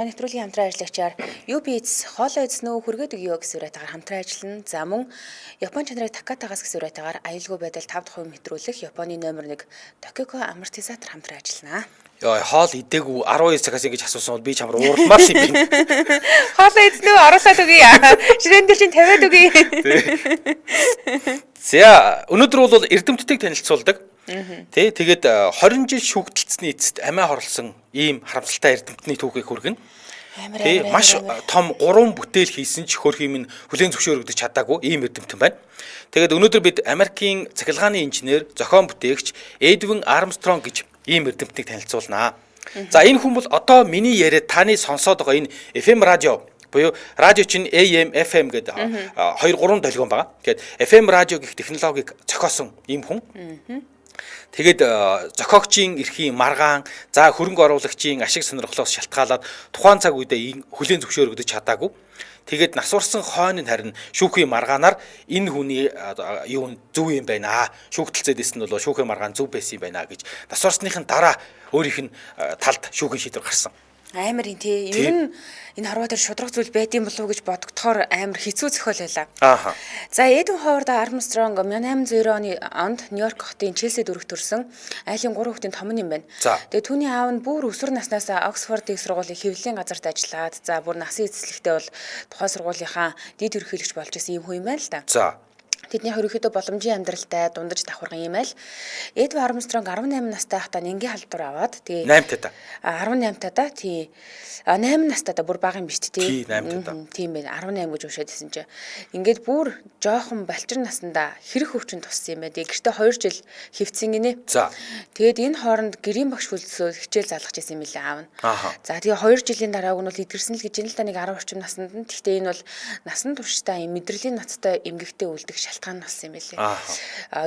Нэвтрүүлгийн хамтран ажиллагчаар UBS хоолой эзнөө хүргээд өгөө гэсэн үрэйтээр хамтран ажиллана. За мөн Японы чанарыг Такатагаас гэсэн үрэйтээр аюулгүй байдал 5 дахь мэдрүүлэх Японы номер 1 Токико амортизатор хамтран ажиллана. Яа хоол идээгүй 12 цагаас ингэж асуусан бол би чамруу ууралмаар юм байна. Хоолой эзнөө оруулаад өгье. Ширээн дээр чинь тавиад өгье. За өнөөдөр бол эрдэмтдийг танилцуулдаг. Тэ тэгээд 20 жил шүүгдэлцсэний эцэст амиа хорлсон ийм харамсалтай эрдэмтний түүхийг хүргэнэ. Тэ маш том 3 бүтээл хийсэн ч хөрх юм хүлээн зөвшөөрөгдөж чадаагүй ийм эрдэмтэн байна. Тэгээд өнөөдөр бид Америкийн цахилгааны инженер, зохион бүтээгч Эдвин Армстронг гэж ийм эрдэмтнийг танилцуулнаа. За энэ хүн бол одоо миний яриад таны сонсоод байгаа энэ FM радио буюу радио чинь AM, FM гэдэг 2-3 долгион байгаа. Тэгэхээр FM радио гэх технологиг зохиосон ийм хүн. Тэгээд зохиогчийн эрхийн маргаан, за хөрөнгө оруулагчийн ашиг сонирхлоос шалтгаалаад тухайн цаг үедээ хүлээн зөвшөөрөгдөж чадаагүй. Тэгээд насварсан хойно харин шүүхийн маргаанаар энэ хүний юу зөв юм байна. Шүүгтэлцээдээс нь бол шүүхийн маргаан зөв байсан юм байна гэж насварсныхын дараа өөрийнх нь талд шүүхийн шийдвэр гарсан. Амар юм тий. Ер нь энэ хорвоо дээр шудраг зүйл байдсан болов уу гэж бодогдохоор амар хэцүү зохиол байлаа. Ааха. За Эдвин Ховард Армстронг 1800 оны онд Нью-Йорк хотын Челси дүүрэгт төрсэн айлын 3 хүүхдийн том юм байна. Тэгээ түүний аав нь бүр өсвөр наснаас Оксфордын сургуулийн хэвлэлийн газарт ажиллаад за бүр насын эцэслэгтээ бол тухайн сургуулийнхаа дид ерөнхийлөгч болж исэн юм хүн юм байна л да. За тэдний ерөнхийдөө боломжийн амьдралтай дундаж давхарган юм айл. Эдвин Армстронг 18 настай байхдаа нингийн халдвар аваад тэгээ 8 тата. 18 тата тий 8 настай та бүр бага юм биш тий. Тий 8 тата. Тийм байна. 18 гэж уушаад исэн чи. Ингээд бүр жоохон балчир насандаа хэрэг хөвчөнд туссан юм байна. Гэртээ 2 жил хөвцсөн гинэ. За. Тэгээд энэ хооронд гэрийн багш хөлсөө хичээл залгаж исэн юм лээ аав нь. Ааха. За тэгээ 2 жилийн дарааг нь бол эдгэрсэн л гэж энэ л та нэг 10 орчим наснд нь. Гэхдээ энэ бол насан туршдаа юм мэдрэлийн ноцтой эмгэгтэй үлдэх шалтгаан болсон юм байлээ.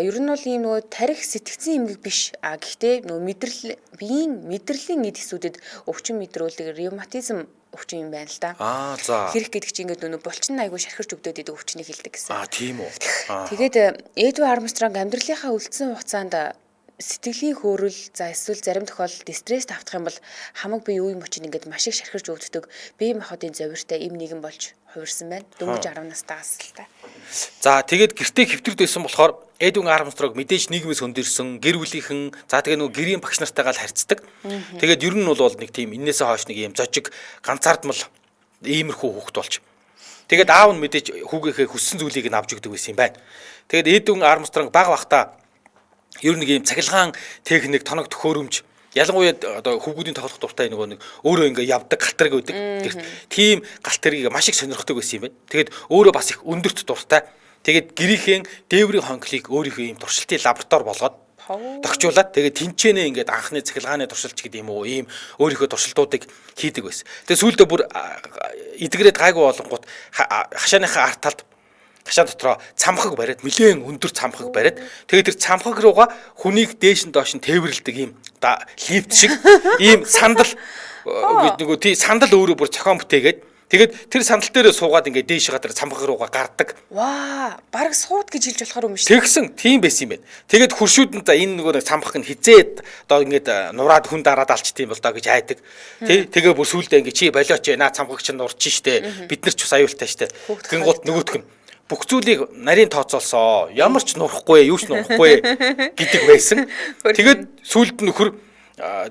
Ер нь бол ийм нөгөө тарих сэтгцэн эмгэг биш. Гэхдээ нөгөө биеийн мэдрэлийн эд хэсүүдэд өвчин мэдрүүлдэг ревматизм өвчин юм байна л да. За. Хэрэг гэдэг чинь ингээд нөгөө булчин айгуу шархирч өгдөөд идэг өвчнийг хэлдэг гэсэн. Тийм үү. Тэгээд Эдвин Армстронг амьдралынхаа үлдсэн хугацаанд сэтгэлийн хөөрөл за эсвэл зарим тохиолдолд стресс тавтах юм бол хамаг бие үе мөчид ингээд маш их шархирч өвддөг бие махбодын зовиртой им нэгэн болж хувирсан байна. Дөнгөж 10 настайгаас л та. За тэгээд гэртээ хэвтэрд байсан болохоор Эдвин Армстронг мэдээж нийгмээс хөндөрсөн гэр бүлийнхэн за тэгээд нөгөө гэрийн багш нартайгаа л харьцдаг. Тэгээд ер нь бол нэг тийм энээсээ хойш нэг юм зожиг ганцаардмал иймэрхүү хүүхэд болж. Тэгээд аав нь мэдээж хүүгийнхээ хүссэн зүйлийг нь авч өгдөг байсан юм байна. Тэгээд Эдвин Армстронг бага бахта ер нь нэг юм цахилгаан техник, тоног төхөөрөмж ялангуяа одоо хүүхдүүдийн тоглох дуртай нэг өөрөө ингээ явдаг галтэрэг байдаг. Тийм галтэргийг маш их сонирхдаг байсан юм байна. Тэгээд өөрөө бас их өндөрт дуртай. Тэгээд гэрийнхээ дээврийн хонхлыг өөрийнхөө ийм туршилтын лаборатори болгоод тогтжуулаад тэгээд тэнцэнэ ингээд анхны цахилгааны туршилт гэдэг юм уу ийм өөрийнхөө туршилтуудыг хийдэг байсан. Тэгээд сүүлдээ бүр эдгэрээд гайгүй болонгууд хашааныхаа арт талд хашаа дотроо цамхаг бариад нэлээд өндөр цамхаг бариад тэгээд тэр цамхаг руугаа хүнийг дээш нь доош нь тээвэрлдэг ийм лифт шиг ийм сандал нөгөө тий сандал өөрөө бүр зохион бүтээгээд тэгээд тэр сандал дээрээ суугаад ингээд дээшээ тэр цамхаг руугаа гардаг. Ваа, баг сууд гэж хэлж болохоор юм шүү. Тэгсэн тийм байсан юм байна. Тэгээд хуршүүд нь за энэ нөгөө цамхаг нь хизээд одоо ингээд нураад хүн дараад алчт юм бол доо гэж айдаг. Тий тэгээ бүр сүулдэ ингээд чи болооч наа цамхаг чинь нурч штэ. Бид нар ч бас аюултай штэ. Гингууд нөгөөтг нь бүх зүйлийг нарийн тооцоолсоо ямар ч нурахгүй юу ч нурахгүй гэдэг байсан. Тэгээд сүүлд нөхөр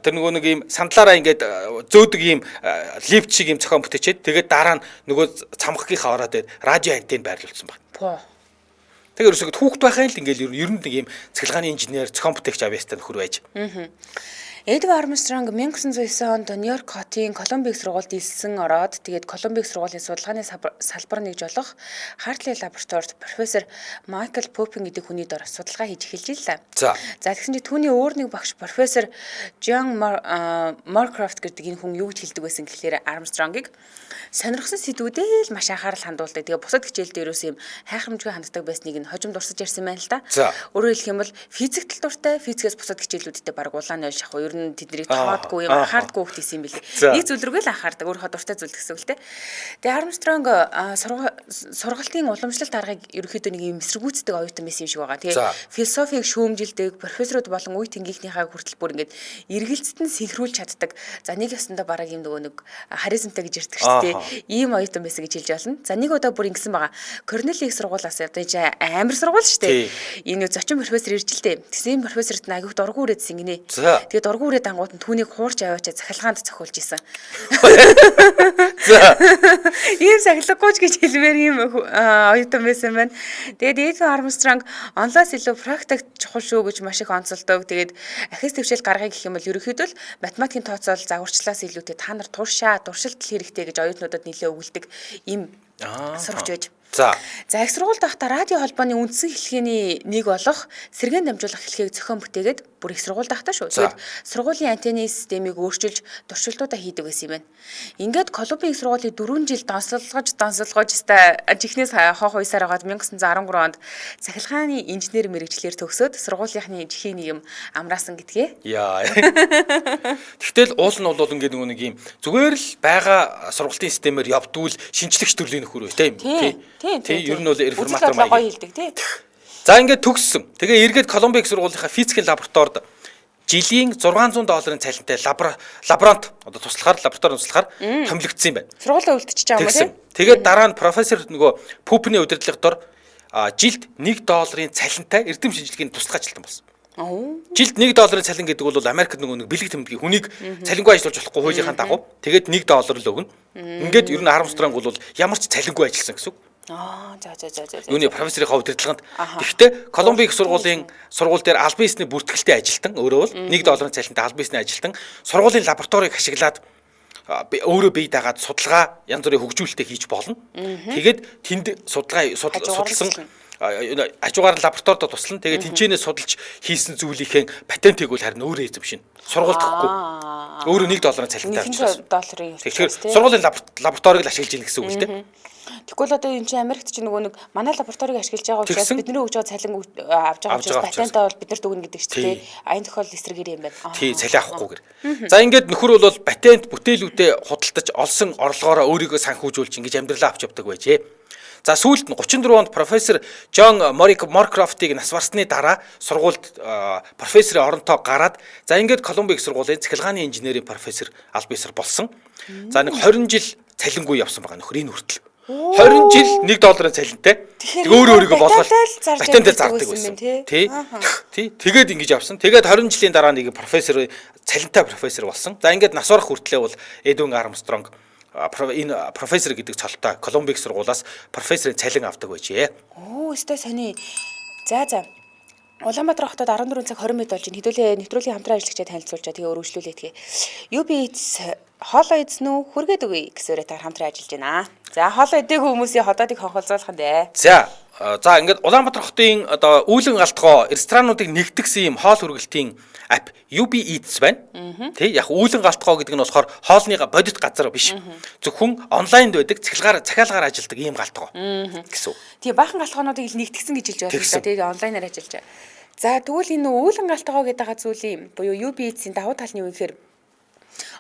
тэр нөгөө нэг юм сандлаараа ингээд зөөдөг юм лифт шиг юм зохион бүтээчээд тэгээд дараа нь нөгөө цамхагийнхаа ороод радио антенн байрлуулсан байна. Тэгээд ерөөсөө хүүхд байхаа л ингээд ер нь нэг юм цахилгааны инженер зохион бүтээгч авьяастай нөхөр байж. Эдвин Армстронг 1909 онд Нью-Йорк хотын Колумбийн сургуульд илсэн ороод тэгээд Колумбийн сургуулийн судалгааны салбар нэгж болох Хартли лабораторид профессор Майкл Поппин гэдэг хүний дор судалгаа хийж эхэлж илээ. За тэгсэн чинь түүний өөр нэг багш профессор Джон Маркрофт гэдэг энэ хүн юу гэж хэлдэг байсан гэхээр Армстронгийг сонирхсан сэдвүүдээ л маш анхаарал хандуулдаг. Тэгээ бусад хичээлд ерөөс юм хайхрамжгүй ханддаг байсныг нь хожим дурсаж ярьсан байна л да. Өөрөөр хэлэх юм бол физик тал дуртай, физикээс бусад хичээлүүдтэй баг улааны шахуу ер нь тэднийг тоодгүй анхаардгүй хөхт исэн юм билээ. Нэг зүйл рүүгээ л анхаардаг. Өөрөө дуртай зүйл гэсэн үг л те. Тэгээ Армстронг сургалтын уламжлалт аргыг ерөөхдөө нэг юм эсэргүүцдэг оюутан байсан юм шиг байгаа. Тэгээ философиг шүүмжилдэг, профессорууд болон үе тэнгийнхнийхээ хүртэл бүр ингээд эргэлзэлт нь синхруулж чаддаг. За нэг ясандаа бараг юм нөгөө нэг харизмтай гэж ирдэг шүү дээ. Ийм оюутан байсан гэж хэлж болно. За нэг удаа бүр ингэсэн байгаа. Корнели их сургуулиас одоо амар сургууль шүү дээ. Энэ зочин профессор ирж л дээ. Тэгсэн энэ профессорт аягүй дургу үрээдсэн гинэ. Тэгээ дургу үрээд ангууд нь түүнийг хуурч аваачаа захилгаанд цохиулж исэн. Ийм сахилгагүйч гэж хэлмээр ийм оюутан байсан байна. Тэгээд Эдвин Армстронг онлоос илүү практик чухал шүү гэж маш их онцолдог. Тэгээд ахис төвшил гаргая гэх юм бол ерөөхдөө л математикийн тооцоол загварчлаас илүүтэй та нар туршилт хэрэгтэй гэж оюутнуудад нэлээд өгүүлдэг ийм сурагч байж. За их сургуульд байхдаа радио холбооны үндсэн хэлхээний нэг болох сэргээн дамжуулах хэлхийг зохион бүтээгээд бүр их сургуульд байхдаа шүү. Тэгээд сургуулийн антенны системийг өөрчилж туршилтуудаа хийдэг байсан юм байна. Ингээд Колумбийн их сургуулийн 4 жил донсолгож чихнээс хоох уйсаар хагаад 1913 онд цахилгааны инженер мэрэгчлэр төгсөөд сургуулийнхны чихийн нэг юм амраасан гэдгээ. Яа. Тэгтэл уул нь бол ингээд нэг юм зүгээр л байгаа сургуулийн системээр явдвал шинжлэгч төрлийн нөхөр бай тийм. Тийм ер нь бол реформатор маяг хэлдэг тий. За ингээд төгссөн. Тэгээ эргээд Колумбийн сургуулийнхаа физикийн лабораторид жилийн $600 цалинтай лаборант одоо лаборатори туслахаар томилогдсон юм байна. Сургуулаа үлдчихэж байгаа юм тий. Тэгээд дараа нь профессор нөгөө Пупны удирдлагын дор жилд $1 цалинтай эрдэм шинжилгээний туслах ажилтан болсон. Жилд $1 цалин гэдэг бол Америкт нөгөө нэг бэлэг тэмдгийн хүнийг цалингүй ажиллуулж болохгүй хуулийнхаа дагуу тэгээд $1 л өгнө. Ингээд ер нь Армстронг бол ямар ч цалингүй ажилласан гэсэн үг. За. Юуны профессорынхаа удирдлаганд. Гэхдээ Колумбийн их сургууль дээр албан ёсны бүртгэлтэй ажилтан өөрөө бол $1 цалинтай албан ёсны ажилтан сургуулийн лабораторийг ашиглаад өөрөө бие дагаад судалгаа янз бүрийн хөгжүүлэлтээ хийж болно. Тэгээд тэнд судалсан ажуугаар лабораторид туслана. Тэгээд тэнцэнээс судалж хийсэн зүйлийнхээ патентийг бол харин өөрөө эзэмшинэ. Сургууль тахгүй. Өөрөө $1 цалинтай авчихсан. Тэгэхээр сургуулийн лабораторийг л ашиглаж ийн гэсэн үг л дээ. Тэгвэл одоо энэ чинь Америкт чинь нөгөө нэг манай лабораторийг ашиглаж байгаа учраас бидний өгж байгаа цалин авч байгаа учраас патентаа бол биднэрт өгнө гэдэг чинь тий. Аян тохиолдол эсрэг юм байна. Тий, цалин авахгүйгээр. За ингээд нөхөр бол патент бүтээлүүдээ худалдаж олсон орлогоороо өөрийгөө санхүүжүүлж ингэж амьдралаа авч явдаг байжээ. За сүүлд нь 34 онд профессор Джон Моркрофтыг нас барсны дараа сургуульд профессорын оронтой гараад за ингээд Колумбийн их сургуулийн цахилгааны инженерийн профессор албан ёсоор болсон. За нэг 20 жил цалингүй явсан байгаа нөхрийн хүртэл. 20 жил $1 цалинтай. Тэг өөрийгөө болгоод патентээр зардаг байсан. Тий. Тэгээд ингэж явсан. Тэгээд 20 жилийн дараа нэг профессор цалинтай профессор болсон. За ингээд нас барах хүртлээр бол Эдвин Армстронг энэ профессор гэдэг цолтой Колумбийн сургуулиас профессорын цалин авдаг байжээ. Өстой сони. За. Улаанбаатар хотод 14 цаг 20 минут болж байна. Хэдүүлээ нэвтрүүлгийн хамтран ажиллагчид танилцуулчаа тэгээ өргөжлүүлээ тэгээ. UBS хоолоо эзэн үү хүргээд өгье гэсээрээ та хамтран ажиллаж байна. За хоолоо идээгүй хүмүүсийн ходоодыг хонхолцоолох нь дээ. За ингээд Улаанбаатар хотын одоо үүлэн галтгоо ресторануудыг нэгтгэсэн юм хоол хүргэлтийн app UB Eats байна. Тэ яг үүлэн галтгоо гэдэг нь болохоор хоолны бодит газар биш. Зөвхөн онлайнд байдаг захиалгаар ажилладаг ийм галтгоо гэсэн. Тийм баахан галтгоонуудыг ил нэгтгэсэн гэж хэлж байна. Тэгээ онлайнаар ажиллаж байгаа. За тэгвэл энэ үүлэн галтгоо гэдэг зүйлийн буюу UB Eats-ийн давуу тал нь юу гэхээр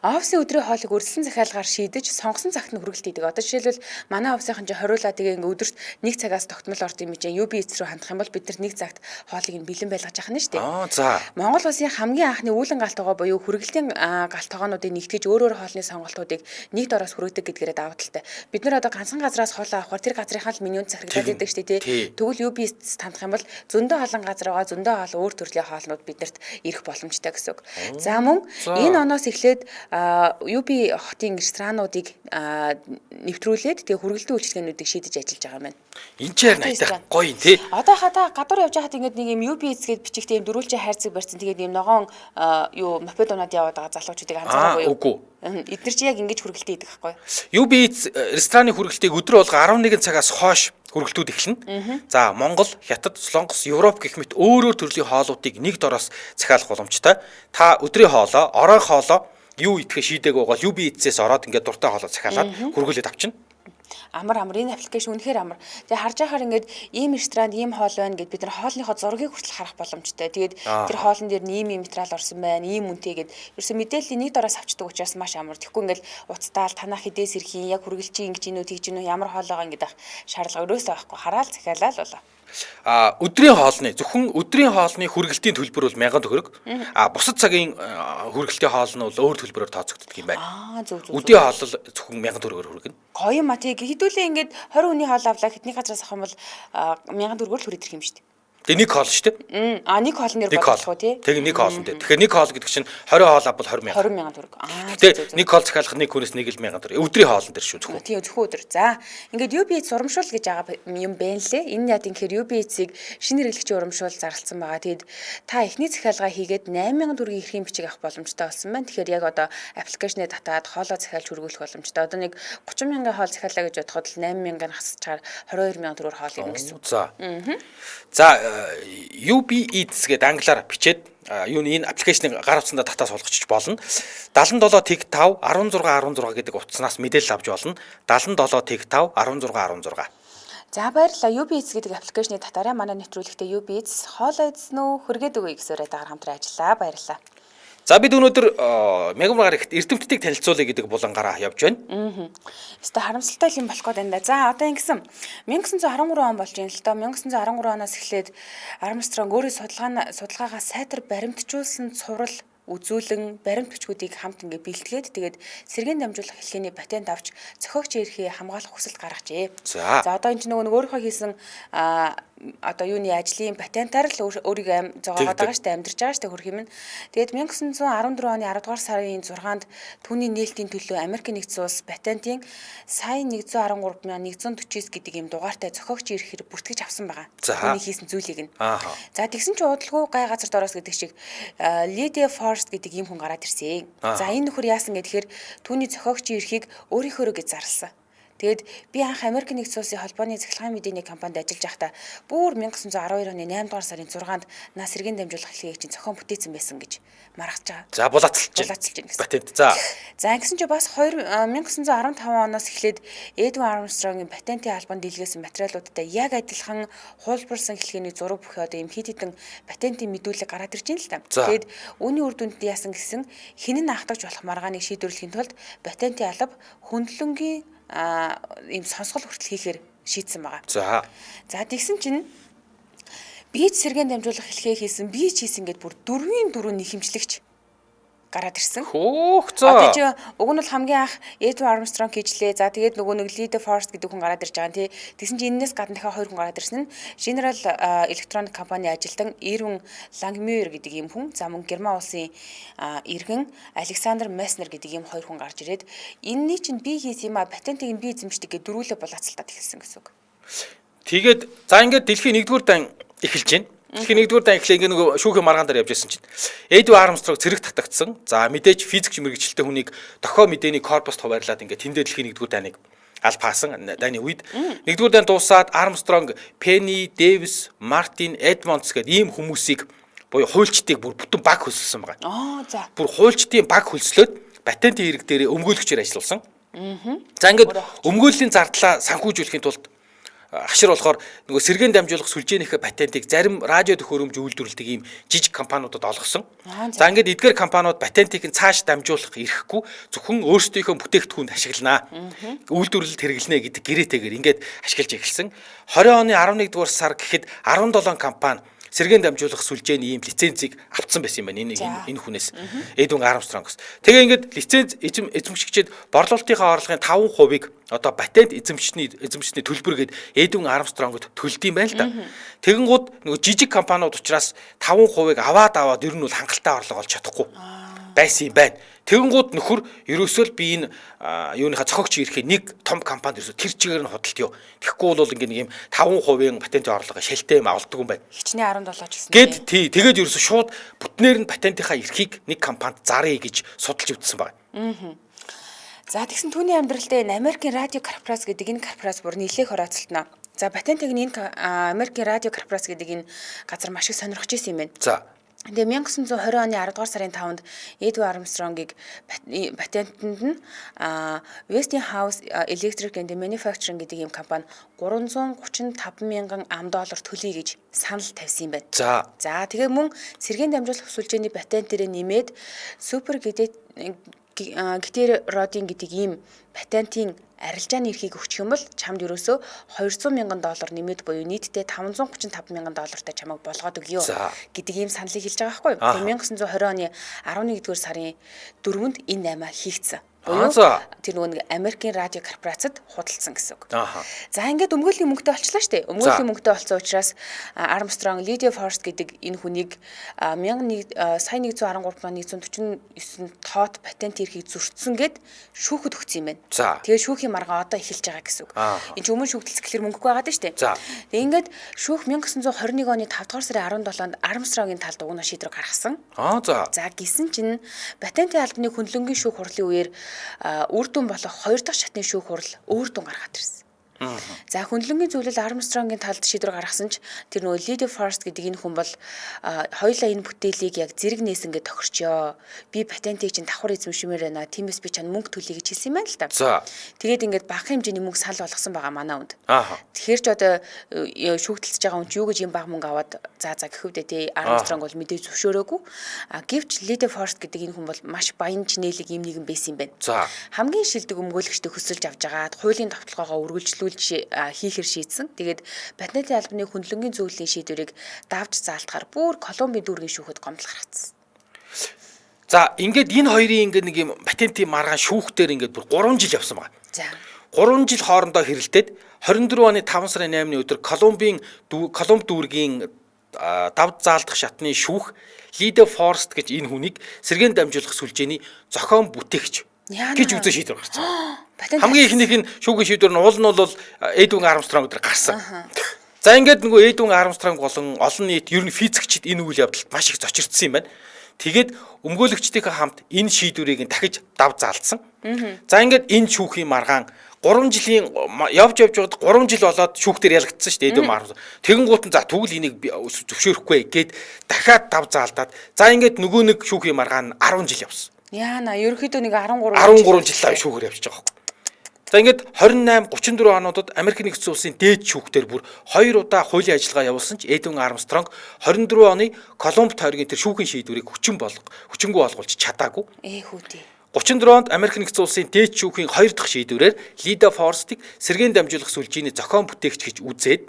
офисын өдрийн хоолыг өрсөлдсөн захиалгаар шийдэж сонгосон цагт нь хүргэлт хийдэг. Одоо жишээлбэл манай офисын чинь хориулаа тэгээ ингээ өдөрт 1 цагаас тогтмол орд юм чинь UB Eats рүү хандах юм бол бид нар 1 цагт хоолыг нь бэлэн байлгаж яхах нь шүү дээ. За. Монгол улсын хамгийн анхны үүлэн галтгоо буюу хүргэлтийн галтгоонуудыг нэгтгэж өөр хоолны сонголтуудыг нэг дороос хүргэдэг гэдгээрээ давуу талтай. Бид нар одоо ганцхан газраас хоолоо авахар тэр газрынхаа л менюнд захирагдаад байдаг шүү дээ. Тэгвэл UB Eats тандах юм бол зөндөө олон газар байгаа зөндөө олон өөр төрлийн хоолнууд биднэрт ирэх боломжтой гэсэн үг. За мөн энэ оноос эхлээд UB хотын ресторануудыг нэвтрүүлээд тэгээ хүргэлтийн үйлчилгээнүүдийг шийдэж ажиллаж байгаа юм байна. Энд ч ярь найтах гоё юм тий. Одоо хата гадуур явж байхад ингээд нэг юм UB Eats гээд бичигтэй юм дөрвөлжин хайрцаг барьсан тэгээд юм ногоон мопедонод яваад байгаа залуучуудыг анзаараагүй юу? Үгүй. Эдгээр чи яг ингэж хүргэлтээ хийдэг байхгүй юу? UB Eats рестораны хүргэлтийг өдөр болго 11 цагаас хойш хүргэлтүүд эхэлнэ. За Монгол, Хятад, Солонгос, Европ гэх мэт өөр төрлийн хоолуудыг нэг дороос захиалах боломжтой. Та өдрийн хоолоо, оройн хоолоо юу идэхээ шийдэг байгаа UB Eats-ээс ороод ингээд дуртай хоолоо захиалаад хүргэлээд авчна. Амар энэ аппликейшн үнэхээр амар. Тэгээ харж байхаар ингээд ийм ресторанд ийм хоол байна гэд бид нар хоолныхоо зургийг хүртэл харах боломжтой. Тэгээд тэр хоолн дээр нь ийм материал орсон байна, ийм үнэтэй гэд ерөөсөө мэдээллийн нэг доороос авчдаг учраас маш амар. Тэгэхгүй ингээд уцтаал танаа хідээс ирэх юм, яг хүргэлжийн ингэж инүү тэгж инүү ямар хоол байгаа ингээд шаардлага өрөөсөө байхгүй. Хараал захиалаа л болоо. Өдрийн хоолны зөвхөн өдрийн хоолны хүргэлтийн төлбөр бол 1000 төгрөг. Бусад цагийн хүргэлтийн хоол нь бол өөр төлбөрөөр тооцогддог юм байна. Зөв. Өдрийн хоол бол зөвхөн 1000 төгрөгөөр хүргэнэ. Гоё юм а тий хэдүүлээ ингээд 20 хүний хоол авлаа хэдний газраас авах юм бол 1000 төгрөгөөр л хүрээд ирэх юм шүү дээ. Тэгээ нэг хоол шүү дээ. Нэг хоол нэр болох уу тий? Тэгээ нэг хоол нь дээ. Тэгэхээр нэг хоол гэдэг чинь 20 хоол авбал 20,000. 20,000 төгрөг. Тэгээ нэг хоол захиалах нэг хүнээс 1,000 төгрөг. Өдрийн хоолн дээр шүү зөвхөн. Тий зөвхөн өдөр. За ингээд UB-д урамшуул гэж байгаа юм байна лээ. Энэ яа гэхээр UB-ийг шинэ хэрэглэгчийн урамшуул зарласан байгаа. Тэгэд та эхний захиалгаа хийгээд 8,000 төгрөгийн эрхийн бичиг авах боломжтой болсон байна. Тэгэхээр яг одоо аппликейшнээ татаад хоолоо захиалж хүргүүлэх боломжтой. Одоо нэг 30,000 хоол захиалаа гэж бодоход л 8,000-ыг хасчихаар 22,000 төгрөгөөр хоол юм гэсэн. За UB Eats гэдэг англиар бичээд юуны энэ аппликейшнийг гар утсандаа татаа суулгачих болно. 77 тэг 5 16 16 гэдэг утаснаас мэдээлэл авч болно. 77 тэг 5 16 16. За баярлалаа. UB Eats гэдэг аппликейшнийг татаарай. Манай нэвтрүүлэгтээ UB Eats хоолоо эзнүү хүргээд өгье гэсээрээ дагаар хамтран ажиллаа. Баярлалаа. За бид өнөөдөр Мегамар гарагт эрдэмтдийг танилцуулъя гэдэг булангаараа явж байна. Өстө харамсалтай юм болох гээд байна да. За одоо ингэсэн 1913 он болж байна л доо. 1913 оноос эхлээд Армстронг өөрөө судалгаагаа сайтар баримтжуулсан цуврал үзүүлэн баримт бичгүүдийг хамт ингээд бэлтгээд тэгээд сэргээн дамжуулах хэлхээний патент авч зохиогч эрхээ хамгаалах хүсэлт гаргажээ. За одоо энэ чинь өөрийнхөө хийсэн одоо юуны ажлын патентаар л өөрийгөө зогоогоод байгаа штэ амьдарч байгаа штэ хөрх юм. Тэгээд 1914 оны 10 дугаар сарын 6-нд түүний нээлтийн төлөө Америк нэгдсэн улс патентын сая 113,149 гэдэг юм дугаартай зохиогч эрхээр бүртгэж авсан байгаа. Түүний хийсэн зүйлийг нь. За тэгсэн чинь удалгүй гай газар дороос гэдэг шиг Lydia Forst гэдэг юм хүн гараад ирсэн. За энэ нөхөр яасан гэхээр түүний зохиогчийн эрхийг өөрийнхөөрөө гэж зарласан. Тэгэд би анх Америк нэгдсэн улсын холбооны цахилгаан мэдээний компанид ажиллаж байхдаа бүр 1912 оны 8 дугаар сарын 6-нд нас сэргээн дамжуулах хэлхийг чинь зохион бүтээсэн байсан гэж маргаж байгаа. За булаацалж байна. Патент. За ингэсэн чи бас 1915 оноос эхлээд Эдвин Армстронгийн патентын албанд дийлгэсэн материалуудтай яг адилхан хуулбарсан хэлхээний зураг бүхий одоо юм хит хитэн патентын мэдүүлэг гараад ирж байна л та. Тэгэд үүний үр дүнд яасан гэсэн хинэн ахтагч болох маргааныг шийдвэрлэхийн тулд патентын алба хөндлөнгийн ийм сонсгол хүртэл хийхээр шийдсэн байгаа. За тэгсэн чинь бийж сэргээн дамжуулах хэлхээ хийсэн, бийж хийсэн гэд бүр 4-4 нэхэмжлэгч гараад ирсэн. За. Тэгээ уг нь бол хамгийн анх Эдвин Армстронг хийжлээ. За тэгээд нөгөө нэг Lydia Forst гэдэг хүн гараад ирж байгаа тий. Тэгсэн чинь энэс гадна дахиад 2 хүн гараад ирсэн нь General Electronic компани ажилтан Ирвин Langmuir гэдэг юм хүн. За мөн Герман улсын иргэн Александр Месснер гэдэг юм 2 хүн гарч ирээд энэний чинь би хийсэн юм а патентыг нь би эзэмшдэг гэж дөрвөлөө булаацалтаад эхэлсэн гэсэн үг. Тэгээд за ингээд дэлхийн 1-р дан эхэлж байна. Дэлхийн 1-р дан эхлээ ингээ нөгөө шүүхийн маргаан дээр явж байсан чинь Эдвин Армстронг цэрэг татагдсан. За мэдээж физикч мэрэгчлэлтэй хүнийг дохио мэдээний корпуст хуваарлаад ингээ тэндээ дэлхийн 1-р даныг алпаасан дайны үед 1-р дан дуусаад Армстронг, Пенни, Дэвис, Мартин, Эдмондс гэдэг ийм хүмүүсийг буюу хуульчдыг бүр бүтэн баг хөлсөлсөн байгаа. За. Бүр хуульчдын баг хөлслөөд патентын хэрэг дээр өмгөөлөгчөөр ажилласан. За ингээд өмгөөллийн зардлаа санхүүжүүлэхийн тулд хашир болохоор нөгөө сэргээн дамжуулах сүлжээнийхээ патентыг зарим радио төхөөрөмж үйлдвэрлэдэг ийм жижиг компаниудад олгосон. За ингээд эдгээр компаниуд патентыг нь цааш дамжуулах эрхгүй зөвхөн өөрсдийнхөө бүтээгдэхүүнд ашигланаа. Үйлдвэрлэлд хэрэглэнэ гэдэг гэрээтэйгээр ингээд ашиглаж эхэлсэн. 20 оны 11 дугаар сар гэхэд 17 компани сэргээн дамжуулах сүлжээний ийм лицензийг авцсан байсан юм байна. Энэ хүнээс Эдвин Армстронгоос. Тэгээ ингээд лиценз эзэмшигчид борлуулалтынхаа орлогын 5%-ыг одоо патент эзэмшний төлбөр гээд Эдвин Армстронгод төлд юм байна л да. Тэгэнгუთ нөгөө жижиг компаниуд учраас 5%-ыг аваад ер нь бол хангалттай орлого олж чадахгүй байсан юм байна. Тэгэнгუთ нөхөр ерөөсөө л би энэ юуныхаа зохиогч ирэхээ нэг том компанид ерөөсөө тэр чигээр нь худалдаа юу. Тэгэхгүй бол ингээд нэг юм 5% патентын орлогоо шилтэй юм авалдаг юм байна. Хичнээн 17 ч гэсэн. Гэт тий тэгээд ерөөсөө шууд бүтнээр нь патентынхаа эрхийг нэг компанид заръя гэж судалж үзсэн байна. За тэгсэн түүний амьдралдаа энэ Америкийн радио корпорац гэдэг энэ корпорац бүр нэлээх орооцолтноо. За патентыг энэ Америкийн радио корпорац гэдэг энэ газар маш их сонирхож ирсэн юм байна. За Тэгээ 1920 оны 10 дугаар сарын 5-нд Эдвард Армстронгийг патентэнд нь Westinghouse Electric and Manufacturing гэдэг ийм компани $335,000 төлөе гэж санал тавьсан юм байна. За тэгээ мөн сэргээн дамжуулах сүлжээний патент дээрээ нэмээд супер гетеродин гэдэг ийм патентын арилжааны эрхийг өгчих юм бол чамд ерөөсөө $200,000 нэмээд буюу нийтдээ $535,000 чамайг болгоод өгье гэдэг ийм саналыг хэлж байгаа байхгүй юу. Тэгээ 1920 оны 11-р сарын 4-нд энэ 8 хийгдсэн. Буюу тэр нөгөө Америкийн радио корпорацид худалдсан гэсэн үг. За ингээд өмгөөллийн мөнгөтэй болчлаа шүү дээ. Өмгөөллийн мөнгөтэй болсон учраас Армстронг Lydia Forst гэдэг энэ хүнийг 1913-149 тоот патент эрхийг зөрчсөн гэд шүүхэд өгсөн юм байна. Тэгээ шүүхийн маргаа одоо эхэлж байгаа гэсэн үг. Энд өмнө шүүхтэлцэх гэхэр мөнгөгүй байгаа дээ шүү дээ. Тэгээ ингээд шүүх 1921 оны 5 дугаар сарын 17-нд Армстронгийн талд угнаа шийдвэр гаргасан. За гисэн чинь патентын албаны хөндлөнгийн шүүх хурлын үеэр үр дүн болох 2 дахь шатны шүүх хурал өөр дүн гаргаад ирсэн. За хөндлөнгийн зөвлөл Армстронгийн талд шийдвэр гаргасан ч тэр нөгөө Lydia Forst гэдэг энэ хүн бол хоёулаа энэ бүтээлийг яг зэрэг нээсэнгээ тохирчоо. Би патентыг чинь давхар эзэмшмээр байна. Тиймээс би чанд мөнгө төлье гэж хэлсэн юм байна л да. Тэгээд ингээд бага хэмжээний мөнгө санал болгосон байгаа манай хүнд. Тэгэхээр ч одоо шүүгтэлцэж байгаа хүн ч юу гэж юм бага мөнгө аваад за гэхвдээ тий Армстронг бол мэдээж зөвшөөрөөгүй. Гэвч Lydia Forst гэдэг энэ хүн бол маш баян чинэлэг юм нэгэн байсан юм байна. Хамгийн шилдэг өмгөөлөгчтэй хөсөлж авч агаад хуулийн тогтолгоогоо үргэлжлүүлж хийхэр шийдсэн. Тэгээд патентын албаны хөндлөнгийн зөвлөлийн шийдвэрийг давж заалтахаар бүр Колумбийн дүүргийн шүүхэд гомдол гаргацсан. За ингээд энэ хоёрын ингээд нэг юм патентын маргаан шүүхтэр ингээд бүр 3 жил явсан байна. За 3 жил хоорондоо хэрэлдээд 24 оны 5 сарын 8-ны өдөр Колумб дүүргийн давд заалдах шатны шүүх Lydia Forst гэж энэ хүнийг сэргээн дамжуулах сүлжээний зохион бүтээгч гэж үзэн шийдвэр гаргасан. Хамгийн ихнийх нь шүүхийн шийдвэр нь уул нь бол Эдвин Армстронг дээр гарсан. За ингээд нөгөө Эдвин Армстронг болон олон нийт ер нь физикчид энэ үйл явдалд маш их зочирдсан юм байна. Тэгээд өмгөөлөгчдийнхээ хамт энэ шийдвэрийг дахиж дав заалдсан. За ингээд энэ шүүхийн маргаан 3 жилийн явж байгаад 3 жил болоод шүүхтэр ялагдсан шүү дээ Эдвин Армстронг. Тэгэн гут нь за тэгвэл энийг зөвшөөрөхгүй гэд дахиад дав заалдаад за ингээд нөгөө нэг шүүхийн маргаан 10 жил явсан. Яана ерөөхдөө нэг 13 жил шүүхээр явчихж байгаа юм. За ингээд 28-34 онуудад Америк нэгдсэн улсын дээд шүүхтэр бүр 2 удаа хуулийн ажиллагаа явуулсан ч Эдвин Армстронг 24 оны Колумб тойргийн тэр шүүхийн шийдвэрийг хүчингүй болгуулж чадаагүй. 34 онд Америк нэгдсэн улсын дээд шүүхийн 2 дахь шийдвэрээр Lydia Forst-ыг сэргээн дамжуулах сүлжээний зохион бүтээгч гэж үзээд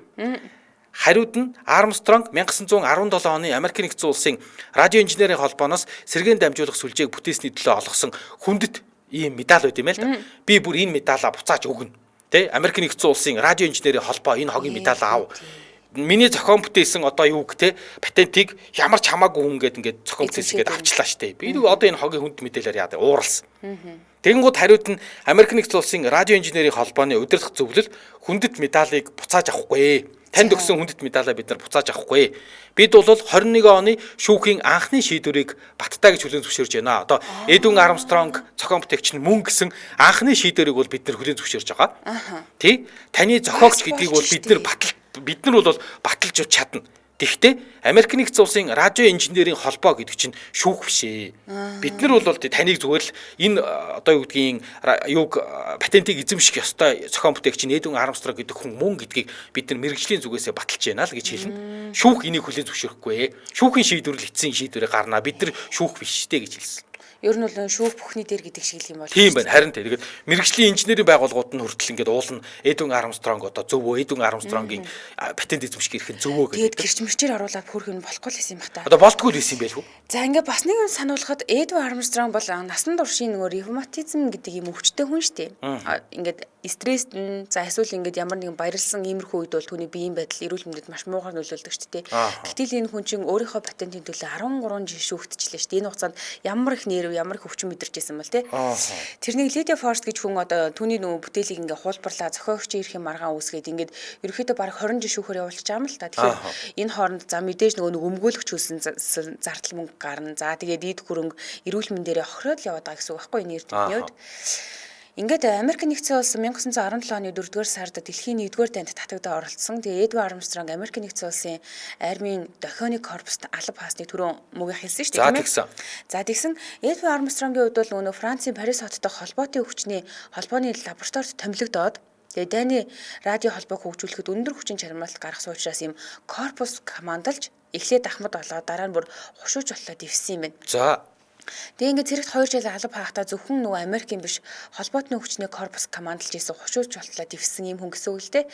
хариуд нь Армстронг 1917 оны Америк нэгдсэн улсын радио инженерийн холбооноос сэргээн дамжуулах сүлжээг бүтээсний төлөө олгосон хүндэт ийм медаль байт юм л да. Би бүр энэ медалаа буцааж өгнө. Тэ Америк нэгдсэн улсын радио инженерийн холбоо энэ хогийн медаль аав. Миний зохион бүтээсэн одоо юу гэх те патентыг ямар ч хамаагүй хүн гээд ингээд зохион бүтээсэн гээд авчлаа штэ. Би одоо энэ хогийн хүнд мэдээлэлээр яа ууралсан. Тэгэнгүүт хариуд нь Америк нэгдсэн улсын радио инженерийн холбооны удирдах зөвлөл хүндэт медалийг буцааж авахгүй. Танд өгсөн хүндэт медалаа бид нар буцааж авахгүй. Бид бол 21 оны шүүхийн анхны шийдвэрийг баттаа гэж хүлээн зөвшөөрж байна. Одоо Эдвин Армстронг зохион бүтээгч нь мөн гэсэн анхны шийдвэрийг бол бид нар хүлээн зөвшөөрж байгаа. Тий? Таны зохиогч гэдгийг бол бид нар бол баталж чадна. Тэгэхдээ Америк нэгдсэн улсын радио инженерийн холбоо гэдэг чинь шүүх биш ээ. Бид нар бол таныг зүгээр л энэ одоо юу гэдгийг юуг патентыг эзэмших ёстой зохион бүтээгч Эдвин Армстронг гэдэг хүн мөн гэдгийг бид нар мэрэгжлийн зүгээсээ баталж байна л гэж хэлнэ. Шүүх энийг хүлээн зөвшөөрөхгүй. Шүүхийн шийдвэрлэл эцсийн шийдвэрээ гарнаа. Бид нар шүүх биш дээ гэж хэлсэн. Ер нь бол шүүх бүхний дээр гэдэг шиг юм бол. Тийм байна. Харин тэгээд мэрэгжлийн инженерийн байгууллагууд нь хүртэл ингээд уулна Эдвин Армстронг одоо зөвөө Эдвин Армстронгийн патент эзэмших эрх нь зөвөө гэдэг. Тэгээд гэрчмэрчээр оруулаад хөөрх нь болохгүй л байсан юм бата. Одоо болтгүй л байсан юм байл үү? За ингээд бас нэг юм сануулхад Эдвин Армстронг бол насан туршийн нөгөө ревматизм гэдэг юм өвчтөй хүн шүү дээ. Ингээд стресст нь за эсвэл ингээд ямар нэгэн баярлсан иймэрхүү үед бол түүний биеийн байдал эрүүл мэндэд маш муухай нөлөөлдөг шүү дээ. Гэтэл энэ хүн чинь өөрийнхөө патентын төлөө 13 жил шүүгтчихлээ шүү дээ. Энэ хугацаанд ямар их нерв ямар их өвчин мэдэрч байсан бол тий. Тэрнийг Lydia Forst гэж хүн одоо түүний нөгөө бүтээлийг ингээ хуулбарлаа зохиогчийн эрхийн маргаан үүсгээд ингээд ерөөхдөө бараг 20 жил шүүхээр явуулчих байгаа юм л та. Тэгэхээр энэ хооронд за мэдээж нөгөө өмгөөлөгч хүсэн зардал мөнгө гарна. За тэгээд ийд хөрөнгө эрүүл мэндээрээ охироод яваад байгаа гэсэн үг байхгүй энэ эрдэмтний үед. Ингээд Америк нэгдсэн улс 1917 оны 4-р сард дэлхийн 1-р танд татагдаа оролцсон. Тэгээ Эдвард Армстронг Америк нэгдсэн улсын армийн дохионы корпуст алба хаасны түрүүн мөгийг хэлсэн шүү дээ. За тэгсэн Эдвард Армстронгийн хувьд бол өнөө Францын Парис хоттой холбоотын хүчний холбооны лабораторид томилогдоод тэгээ дайны радио холбоог хөгжүүлэхэд өндөр хүчин чармайлт гаргасан учраас ийм корпус командалж эхлээд ахмад болоод дараа нь бүр хушууж боллоо дэвссэн юм байна. За Тэгээ ингээд зэрэгт 2 жил алба хаахтаа зөвхөн нөгөө Америкийн биш холбоотны хүчний корпус командалж исэн хушууж болтлоо дэвссэн юм хүн гэсэн үг л дээ.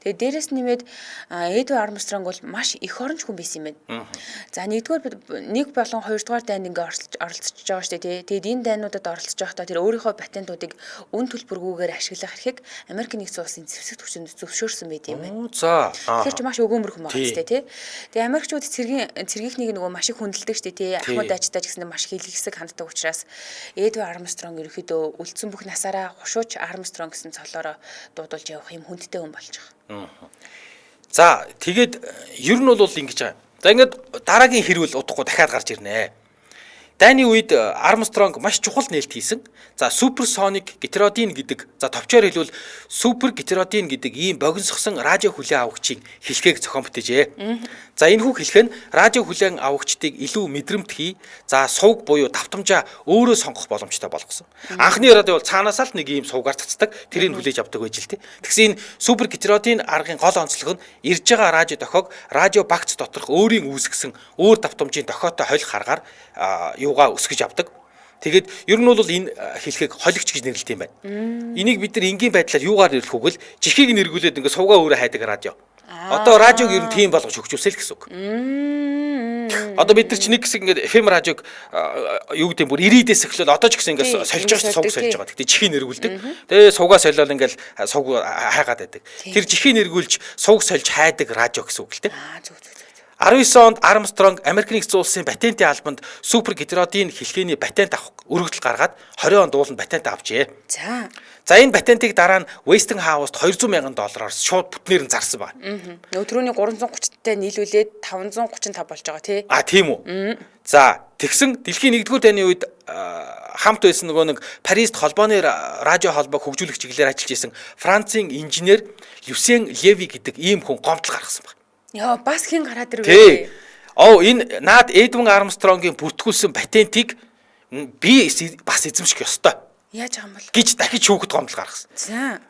Тэгээ дээрэс нэмээд Эдвард Армстронг бол маш их оронч хүн байсан юм байна. За нэг болон 2 дугаар дайнд ингээд оролцож байгаа шүү дээ. Тэгээд энэ дайнуудад оролцож байхдаа тэр өөрийнхөө патентуудыг үн төлбөргүйгээр ашиглах эрхийг Америк нэгдсэн улсын зэвсэгт хүчинд зөвшөөрсөн байт юм байна. За Тэгэхээр ч маш өгөөмөрхөн байгаа шүү дээ, тий. Тэгээ Америкчууд цэргийнхнийг нөгөө маш их хүндэлдэг шүү дээ, тий. Ахмад ажтай ч гэсэн маш хийлэг хэсэг ханддаг учраас Эдвард Армстронг ерөөхдөө үлдсэн бүх насаараа хушууч Армстронг гэсэн цолоороо дуудулж явах юм хүндтэй хүн болж байгаа. За тэгээд ер нь бол ингэж байгаа. За ингээд дараагийн хэрүүл удахгүй дахиад гарч ирнэ. Дайны үед Армстронг маш чухал нээлт хийсэн. За суперсоник гетеродин гэдэг, за товчоор хэлбэл супер гетеродин гэдэг ийм богиносгосон радио хүлээн авагчийн хэлхээг зохион бүтээжээ. За энэ хүү хэлэх нь радио хүлээн авагчдыг илүү мэдрэмтгий, за сувг буюу давтамжаа өөрөө сонгох боломжтой болгосон. Анхны радио бол цаанаасаа л нэг ийм сувгаар цацдаг, тэрийг хүлээж авдаг байж л тээ. Тэгсэн энэ супер гетеродин аргын гол онцлог нь ирж байгаа радио дохиог радио багц доторх өөрийн үүсгэсэн өөр давтамжийн дохиотой холих харгаар юугаа өсгөж авдаг. Тэгээд ер нь бол энэ хэлхийг холигч гэж нэрлэдэг юм байна. Энийг бид нар энгийн байдлаар юугаар нэрлэх вэ гэвэл жихийг нэргүүлээд ингээд сувгаа өөрөө хайдаг радио. Одоо радиог ер нь тийм болгож хөгжүүлсэй л гэсэн үг. Одоо бид нар ч нэг хэсэг ингээд FM радиог юу гэдэг юм бүр 90-дээс эхлээл одоо ч гэсэн ингээд сольж байгаа сувг сольж байгаа. Тэгтээ жихийг нэргүүлдэг. Тэгээ сувгаа солиол ингээд сувг хайгаад байдаг. Тэр жихийг нэргүүлж сувг сольж хайдаг радио гэсэн үг л дээ. 19 онд Армстронг Америк нэгдсэн улсын патентын албанд супер гетеродин хэлхээний патент авах өргөдөл гаргаад 20 онд ууланд патент авчээ. За энэ патентыг дараа нь Westinghouse-д $200,000 шууд бүтнээр нь зарсан байна. Өдрөөний 330-тай нийлүүлээд 535 болж байгаа тий. Тийм үү. За тэгсэн дэлхийн 1-р дайны үед хамт байсан нөгөө нэг Парист холбооны радио холбоог хөгжүүлэх чиглэлээр ажиллаж исэн Францын инженер Люсьен Леви гэдэг ийм хүн гомдол гаргасан байна. Яа бас хин гараад ирвэ. Энэ наад Эдвард Армстронгийн бүртгүүлсэн патентийг би бас эзэмших ёстой. Яаж байгаа юм бол гэж дахиж хүүхэд гомдол гаргасан. За.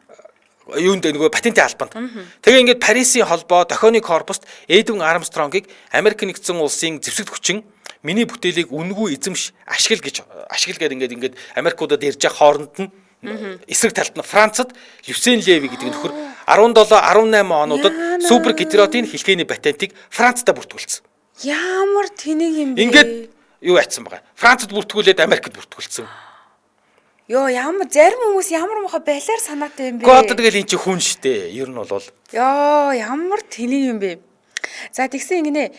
Юунд нөгөө патентын албанд. Тэгээ ингээд Парисын холбоо дохионы корпуст Эдвард Армстронгийг Америк нэгдсэн улсын зэвсэгт хүчин миний бүтээлийг үнэгүй эзэмш ашиглагаар ингээд Америкуудад ирж байгаа хооронд нь эсрэг талд нь Францад Люсьен Леви гэдэг нөхөр 17-18 онуудад супер гетеродин хэлхээний патентыг Францад бүртгүүлсэн. Ямар тэнэг юм бэ? Ингээд юу айтсан байгаа. Францад бүртгүүлээд Америкт бүртгүүлсэн. Йоо ямар зарим хүмүүс ямар муха балиар санаатай юм бэ? Гэхдээ одоо тэгэл эн чинь хүн штэ. Ер нь бол Йоо ямар тэнэг юм бэ? За тэгсэн ингэнэ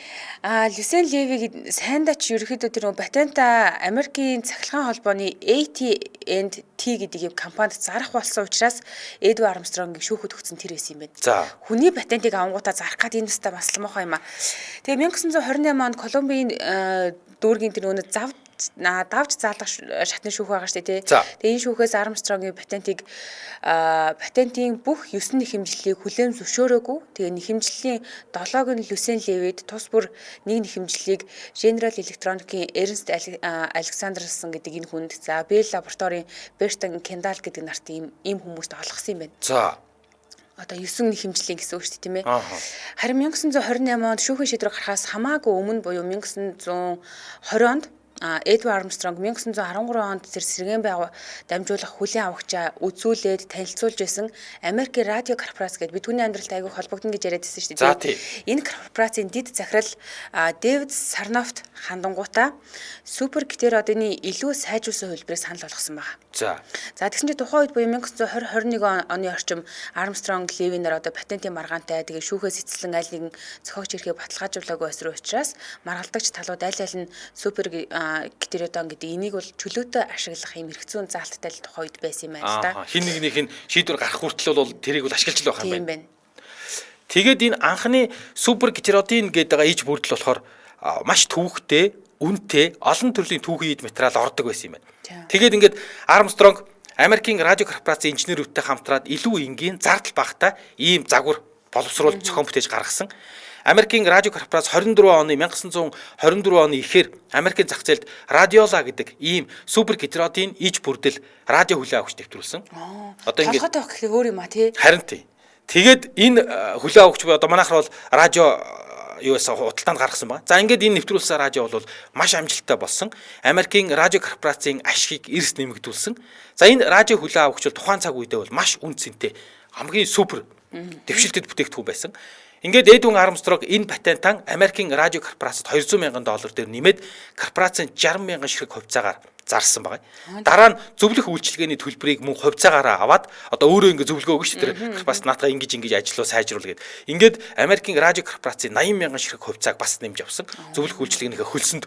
Люсьен Леви сайндаа ч ерөөхдөө тэр патента Америкийн цахилгаан холбооны AT&T гэдэг юм компанид зарах болсон учраас Эдвард Армстронгийг шүүхэд өгсөн тэр байсан юм байна. За. Хүний патентыг авангуудаа зарах гэдэг энэ өстой бас муухай юм аа. Тэгээ 1928 онд Колумбийн дүүргийн тэр өнө давж заалгах шатны шүүх байгаа шүү дээ тий. Тэгээ энэ шүүхээс Армстронгийн патентийн бүх 9 нэхэмжлэлийг хүлээн зөвшөөрөөгүй. Тэгээ нэхэмжлэлийн 7-г нь Люсьен Левид тус бүр нэг нэхэмжлэлийг General Electronic-ийн Ernst Alexanderson гэдэг энэ хүнд за Bell лабораторийн Bertrand Kendall гэдэг нарт ийм хүмүүст олгосон юм байна. За одоо 9 нэхэмжлийн гэсэн үг шүү дээ тийм ээ. Харин 1928 онд шүүхийн шийдвэр гарахаас хамаагүй өмнө буюу 1920 онд Эдвард Армстронг 1913 онд тэр сэргээн байгуу дамжуулах хүлээн авахчаа үзүүлээд танилцуулж байсан Америкийн радио корпорац гэдэг бидний амьдралд аягүй холбогдно гэж яриад байсан шүү дээ. Энэ корпорацийн дэд захирал Дэвид Сарнофт хандангуудаа супер гетеродины илүү сайжруулсан хөлбөрийг санал болгосон байна. За тэгсэн чинь тухайн үед буюу 1920-21 оны орчим Армстронг Леви нар одоо патентын маргаантай тэгээ шүүхээс эцэслэн аль нэгэн зохиогч эрхийг баталгаажуулаагүй өсрөө учраас маргалдагч талууд аль аль нь супер гетеродон гэдэг энийг бол чөлөөтэй ашиглах юм хэрэгцүүн заалттай л тухайн үед байсан юм байна л да. Хин нэгнийх нь шийдвэр гарах хүртэл бол тэрийг бол ашиглаж л байх юм байна. Тэгээд энэ анхны супер гетеродин гэдэг иж бүрдэл болохоор маш төвөгтэй, үнэтэй, олон төрлийн түүхийн материал ордог байсан юм байна. Тэгээд ингээд Армстронг Америкийн радио корпорацийн инженерүүдтэй хамтраад илүү энгийн зардал багтаа ийм загвар боловсруулалт зохион бүтээж гаргасан. Америкийн радио корпорац 1924 оны ихээр Америкийн зах зээлд радиола гэдэг ийм супер гидродын иж бүрдэл радио хүлээн авахч нэвтрүүлсэн. Одоо ингэ толгойтой байх гэхээ өөр юм а тий. Харин тий. Тэгээд энэ хүлээн авахч буюу одоо манайхаар бол радио юуэсээ худалдаанд гаргасан байна. За ингээд энэ нэвтрүүлсэн радио бол маш амжилттай болсон. Америкийн радио корпорацийн ашгийг эрс нэмэгдүүлсэн. За энэ радио хүлээн авахч бол тухайн цаг үедээ бол маш үн цэнтэй хамгийн супер дэвшилтэд бүтээгдэхүүн байсан. Ингээд Эдвин Армстронг энэ патентан Америкийн радио корпорацид $200,000 дээр нэмээд корпорацийн 60,000 ширхэг хувьцаагаар зарсан байгаа. Дараа нь зөвлөх үйлчилгээний төлбөрийг мөн хувьцаагаараа аваад одоо өөрөө ингэ зөвлөгөө өгч тэр корпорац наатаа ингэж ажлаа сайжруул гээд. Ингээд Америкийн радио корпорацийн 80,000 ширхэг хувьцааг бас нэмж авсан. Зөвлөх үйлчилгээнийхээ хөлсөнд.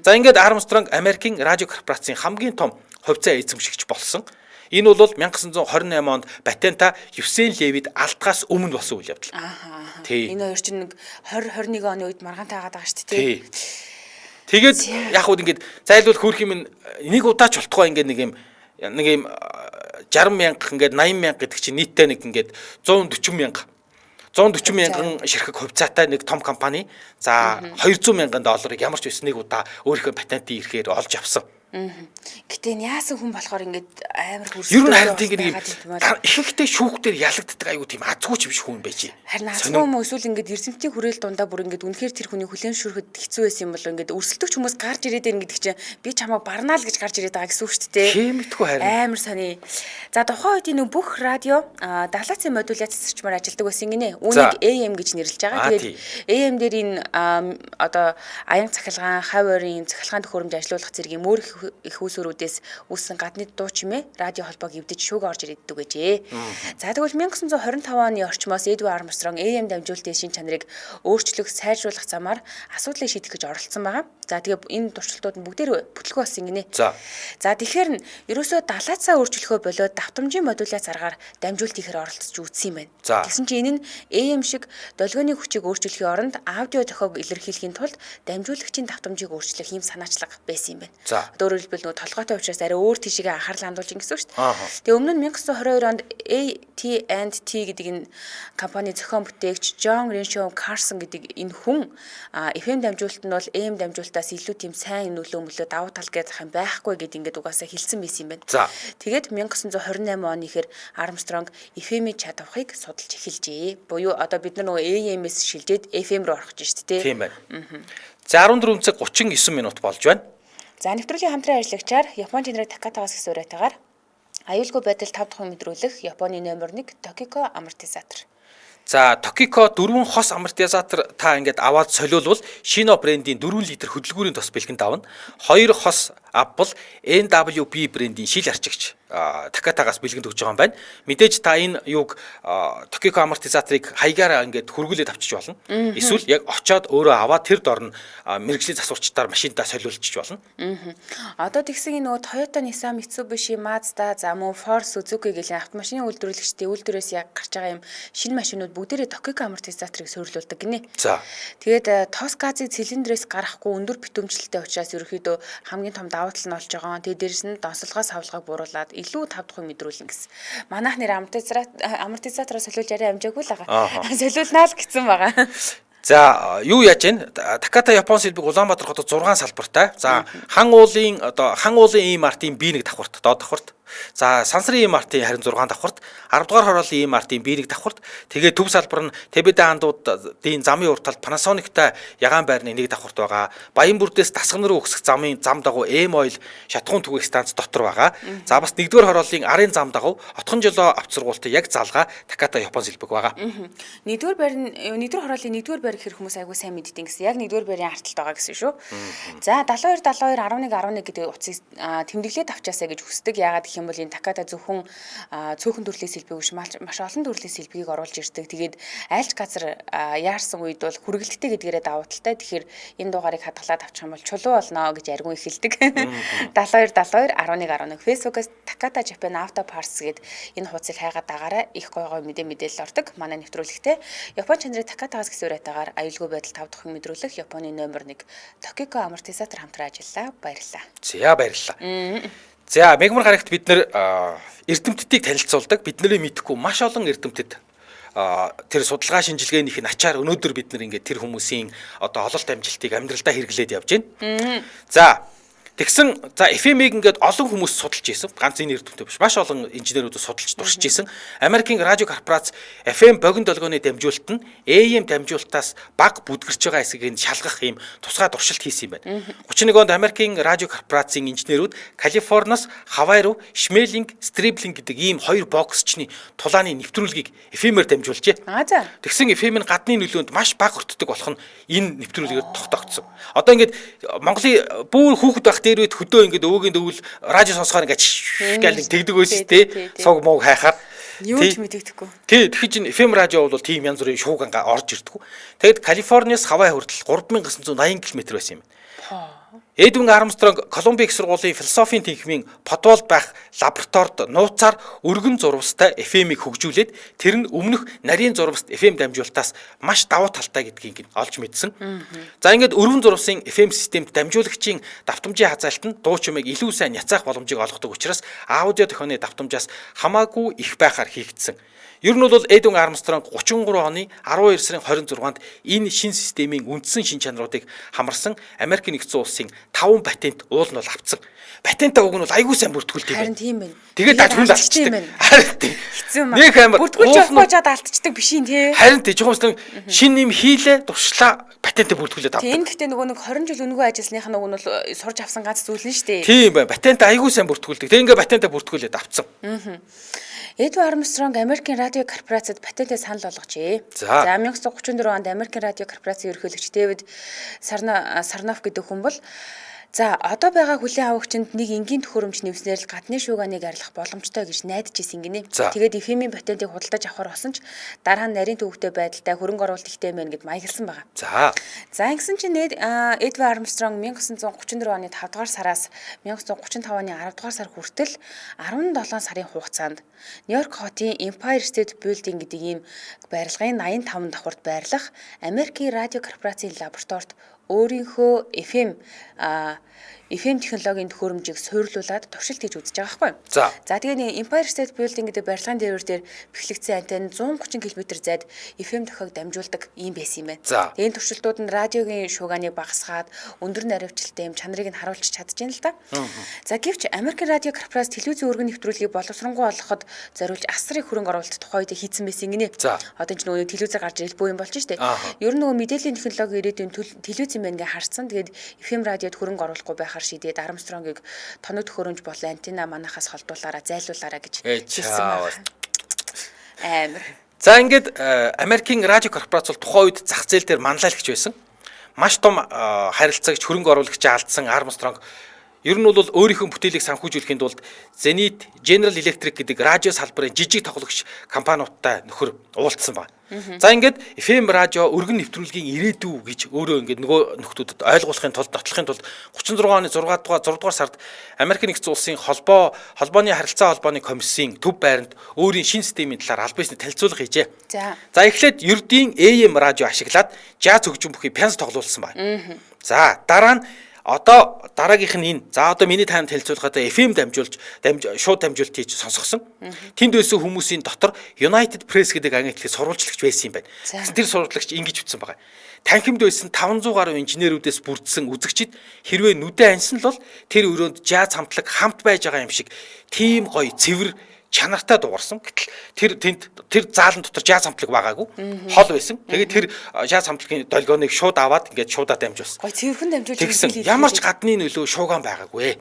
За ингээд Армстронг Америкийн радио корпорацийн хамгийн том хувьцаа эзэмшигч болсон. Энэ бол 1928 онд патента Юсен Левид алдгаас өмнө болсон үйл явдал. Энэ хоёр чинь нэг 2021 оны үед маргаантай байгаа шүү дээ. Тэгээд яг хөө ингээд зайлуул хөөх юм нэг удаач болтгоо ингээд нэг юм 60,000 ингээд 80,000 гэдэг чинь нийтдээ нэг ингээд 140,000 ширхэг хувьцаатай нэг том компани за $200,000 ямар ч байсан нэг удаа өөрийнхөө патентын эрхээр олж авсан. Гэтэ яасан хүн болохоор ингээд амар хүрсэн. Ер нь харин тийм ихэнхдээ шүүхтэр ялагддаг аюу тийм азгүй ч биш хүн байж. Харин азгүй юм эсвэл ингээд эрдэмтдийн хүрээл дундаа бүр ингээд үнэхээр тэр хүний хүлэн шүрхэд хэцүү байсан юм бол ингээд өрсөлдөгч хүмүүс гарч ирээд байна гэдэг чинь би чамаа барнаа л гэж гарч ирээд байгаа гэсэн үг шүү дээ. Хэмэтгүй харин. Амар сони. За тухайн үед энэ бүх радио далаацын модуляцчмаар ажилладаг байсан гинэ. Үүнийг AM гэж нэрлэж байгаа. Тэгээд AM дээр энэ одоо аян цахилгаан, хав ойрын цахилгаан төхөөрөмж ажилуулах зэрэг юм өөр их усүрүүдээс үүссэн гадны дуу чимээ радио холбоог эвдэж шүүг орж ирээддэг гэжээ. За тэгвэл 1925 оны орчмоос Эдвин Армстронг AM дамжуулалтын шин чанарыг өөрчлөх, сайжруулах замаар асуудлыг шийдэх гэж оролцсон байгаа. За тэгээ энэ туршилтууд нь бүгдээр бүтлгүй болсон гинэ. За тэгэхээр нь ерөөсөө далаацаа өөрчлөхөө болоод давтамжийн модуляц аргаар дамжуулалт хийхээр оролцож үзсэн юм байна. Тэгсэн чинь энэ нь AM шиг долгионы хүчийг өөрчлөхийн оронд аудио зохиог илэрхийлэхийн тулд дамжуулагчийн давтамжийг өөрчлөх юм санаачлага байсан юм байна. Өөрөөр хэлбэл нөгөө толгойтой учраас арай өөр тийшээ анхаарал хандуулж ингэсэн шүү дээ. Тэгээ өмнө нь 1922 онд AT&T гэдэг энэ компани зохион бүтээгч Джон Реншоу Карсон гэдэг энэ хүн FM дамжуулалт нь бол AM дамжуулалтаас илүү тийм сайн нөлөө давуу тал гэж зах юм байхгүй гэд ингээд угаасаа хэлсэн байсан юм байна. Тэгээд 1928 оны ихэр Армстронг FM-ийн чад авахыг судалж эхэлжээ. Буюу одоо бид нар нөгөө AM-с шилжээд FM руу орох гэж шүү дээ. Тийм байна. За 14 цаг 39 минут болж байна. За нэвтрүүлгийн хамтран ажиллагчаар Японы тэнрэг Такатагаас гэсэн уриатаагаар аюулгүй байдал 5 дахь мэдрүүлэх Японы номер 1 Токико амортизатор. За Токико 4 хос амортизатор та ингээд аваад солиулвал Shino брендийн 4 литр хөдөлгүүрийн тос бэлгэнд авна. 2 хос авбал NWB брендийн шил арчигч Такатагаас бэлгэнд өгж байгаа юм байна. Мэдээж та энэ юуг Токико амортизаторыг хаягаараа ингээд хөргүүлээд авчиж болно. Эсвэл яг очоод өөрөө аваад тэр дор нь мэрэгжлийн засварчдаар машинтаа солиулчих болно. Одоо тэгсэн энэ нөгөө Toyota, Nissan, Mitsubishi, Mazda, за мөн Ford, Suzuki гэх автомашины үйлдвэрлэгчдийн үйлдвэрээс яг гарч байгаа юм шинэ машинууд бүгдээрээ Токико амортизаторыг суйрлуулдаг гинэ. Тэгээд тос газыг цилиндрээс гаргахгүй өндөр битүүмжлэлтэй учраас ерөөхдөө хамгийн том давуу тал нь олж байгаа. Тэгээд дээрэс нь донсолгоо савлгааг бууруулад илүү 5 дахь мэдрүүлнэ гэсэн. Манайх нэр амортизатороо солиулж арай амжаагүй л байгаа. Солиулнаа л гэсэн байгаа. За юу яаж вэ? Таката Японы хэлбэг Улаанбаатар хотод 6 салбартай. За хан уулын EMRT-ийн B1 давхарт, доод давхарт. За сансрын EMRT харин 6 давхарт, 10 дугаар хорооллын EMRT-ийн B1 давхарт. Тэгээд төв салбар нь Тебедэ хандуудын замын урт талд Panasonic-тай ягаан байрны 1 давхарт байгаа. Баянбүрдээс Дасган руу өгсөх зам дагуу M-Oil шатхуун түгээх станц дотор байгаа. За бас 1-р хорооллын арын зам дагуу отхон жолоо авцрагуултыг яг залгаа Таката Японы хэлбэг байгаа. 1-р хорооллын 1-р байр гэх хүмүүс айгүй сайн мэддэг гэсэн. Яг 1-р байрын арталт байгаа гэсэн шүү. За 72 11 11 гэдэг утсыг тэмдэглээд авчаасаа гэж хүсдэг. Яагаад гэх юм бол энэ Таката зөвхөн цөөхөн төрлийн сэлбэг биш маш олон төрлийн сэлбэгийг оруулж ирдэг. Тэгээд айлч газар яарсан үед бол хүргэлттэй гэдгээрээ давуу талтай. Тэгэхээр энэ дугаарыг хадгалаад авчих юм бол чулуу болно гэж аргун эхэлдэг. 72 11 11 Facebook-аас Takata Japan Auto Parts гээд энэ хуудсыг хайгаад дагаараа их гой мэдээлэл ордог. Манай нэвтрүүлэгтээ Японы чанарын Takatagаас гэсэн уриатаагаар аюулгүй байдал 5 дахь мэдрүүлэх Японы номер 1 Tokiko амортизатор хамтран ажиллаа. Баярлалаа. За баярлалаа. За мегмар гарагт бид нэр эрдэмтдийг танилцуулдаг. Бидний мэдхгүй маш олон эрдэмтэд тэр судалгаа шинжилгээнийх нь ачаар өнөөдөр бид нэр ингээд тэр хүмүүсийн одоо ололт амжилтыг амьдралдаа хэрэглээд явж байна. За тэгсэн FM-ийг ингээд олон хүмүүс судалж ийсэн. Ганц энэ эрдэмтэд биш. Маш олон инженерүүд судалж туршиж ийсэн. Америкийн радио корпорац FM богино долгионы дамжуулалт нь AM дамжуулалтаас бага бүдгэрч байгаа хэсгийг шалгах ийм тусгай туршилт хийсэн юм байна. 31 онд Америкийн радио корпорацийн инженерүүд Калифорниас Хавай руу Шмелинг, Стриблинг гэдэг ийм хоёр боксчны тулааны нэвтрүүлгийг FM-ээр дамжуулжээ. За. Тэгсэн FM-ийн гадны нөлөөнд маш бага өртдөг болох нь энэ нэвтрүүлгээр тогтогдсон. Одоо ингээд Монголын бүр хүүхэд байх дээрээ хөдөө ингээд өвөгийн дөвөл радио сонсохоор ингээд гэл тэгдэг байсан тий. Сог мог хайхаар Юу ч мэдэгдэхгүй. Тий, тэгэхээр чинь FM радио бол тийм янз бүрийн шууганга орж ирдэг. Тэгэд Калифорниас Хавай хүртэл 3980 км байсан юм. Эдвин Армстронг Колумбийн их сургуулийн философийн тэнхимийн подвол байх лабораторид нууцаар өргөн зурвастай FM-ийг хөгжүүлээд тэр нь өмнөх нарийн зурваст FM дамжуулалтаас маш давуу талтай гэдгийг олж мэдсэн. За ингээд өргөн зурвасын FM системд дамжуулагчийн давтамжийн хазаалт нь дуу чимээг илүү сайн няцаах боломжийг олгодог учраас аудио тохионы давтамжаас хамаагүй их байхаар хийгдсэн. Ер нь бол Эдвин Армстронг 33 оны 12 сарын 26-нд энэ шин системийн үндсэн шин чанаруудыг хамарсан Америк нэгдсэн улсын 5 патент уул нь бол авцсан. Патентаа уг нь бол айгүй сайн бүртгүүлдэг юм байна. Харин тийм байна. Тэгээд дажгүй алдчихдаг. Харин тийм. Хэцүү маа. Нэг амар бүртгүүлж явахгүй жаад алдчихдаг биш юм тий. Харин тийм жоохон шин юм хийлээ туршлаа патентаа бүртгүүлээд авдаг. Тийм гэхдээ нөгөө нэг 20 жил өнгөө ажилласных нь нөгөө нь сурж авсан ганц зүйл нь шүү дээ. Тийм байна. Патентаа айгүй сайн бүртгүүлдэг. Тэг ингээ патентаа бүртгүүлээд авцсан. Эдвин Армстронг Америкийн радио корпорацид патентээ санал болгожээ. За 1934 онд Америкийн радио корпорацийн ерөнхийлөгч Дэвид Сарноф гэдэг хүн бол за одоо байгаа хүлээн авагчинд нэг энгийн төхөөрөмж нэвснээр л гадны шууганыг арилгах боломжтой гэж найдаж ирсэн гинэ. Тэгээд FM-ийн патентыг худалдаж авахар болсон ч дараа нь нарийн төвөгтэй байдалтай хөрөнгө оруулалт ихтэй мэн гэд маягласан байгаа. За ингэсэн чинь Эдвин Армстронг 1934 оны 5 дугаар сараас 1935 оны 10 дугаар сар хүртэл 17 сарын хугацаанд Нью-Йорк хотын Empire State Building гэдэг ийм барилгын 85 давхурд байрлах Америкийн радио корпорацийн лабораторид өөрийнхөө FM технологийн төхөөрөмжийг суйрлуулад туршилт хийж үзэж байгаа байхгүй. За тэгээд нэг Empire State Building гэдэг барилгын дээвэр дээр бэхлэгдсэн антенн 130 км зайд FM тохиог дамжуулдаг юм байсан юм байна. Тэгээд энэ туршилтууд нь радиогийн шуугааныг багасгаад өндөр наривчлалтай юм чанарыг нь харуулж чадчихээн л та. За гэвч Америкийн радио корпорац телевизийн өргөн нэвтрүүлгийг боловсронгуй болгоход зориулж асрын хөрөнгө оруулалт тухай үед хийсэн байсан гинэ. Одоо ч нөгөө телевизээр гарч ирэл бүү юм болж штэ. Ер нь нөгөө мэдээллийн технологи ирээдүйн телевизийн мэн гээ харсан. Тэгээд FM радиод хөрөнгө оруулахгүй байхаар шийдээд Армстронгийг тоног төхөөрөмж болон антенна манахаас холдуулаараа зайлуулаараа гэж хэлсэн байна. Амар. За ингээд Америкийн радио корпорац бол тухайн үед зах зээл дээр манлайлагч байсан. Маш том харилцаагч хөрөнгө оруулагч алдсан Армстронг ер нь бол өөрийнхөө бүтээлийг санхүүжүүлэхийн тулд Zenith, General Electric гэдэг радио салбарын жижиг тоглогч компаниудтай нөхөр уулзсан байна. За ингээд FM радио өргөн нэвтрүүлгийн ирээдүй гэж өөрөө ингээд нөгөө нөхдүүдэд ойлгуулахын тулд нотлохын тулд 36 оны 6 дугаар сард Америк нэгдсэн улсын холбооны харилцаа холбооны комиссийн төв байранд өөрийн шинэ системийн талаар аль биесний танилцуулга хийжээ. За эхлээд ердийн AM радио ашиглаад жаз хөгжим бүхий пянс тоглуулсан байна. За дараа нь одоо дараагийнх нь энэ. За одоо миний танд хэлцүүлэхэд FM шууд дамжуулалт хийж сонсгосон. Тэнд байсан хүмүүсийн дотор United Press гэдэг агентлагийн сурвалжлагч байсан юм байна. Тэр сурвалжлагч ингэж бичсэн байгаа. Танхимд байсан 500 гаруй инженерүүдээс бүрдсэн үзэгчид хэрвээ нүдэ ансан л бол тэр өрөөнд жаз хамтлаг хамт байж байгаа юм шиг тийм гоё цэвэр чанартай дуурсан. Гэтэл тэр заалан дотор жаз хамтлаг байгаагүй. Хол байсан. Тэгээд тэр жаз хамтлагийн долгионыг шууд аваад ингээд шуудаа дамжуулсан. Гой цэвэрхэн дамжуулж ирсэн. Ямар ч гадны нөлөө шуугаан байгаагүй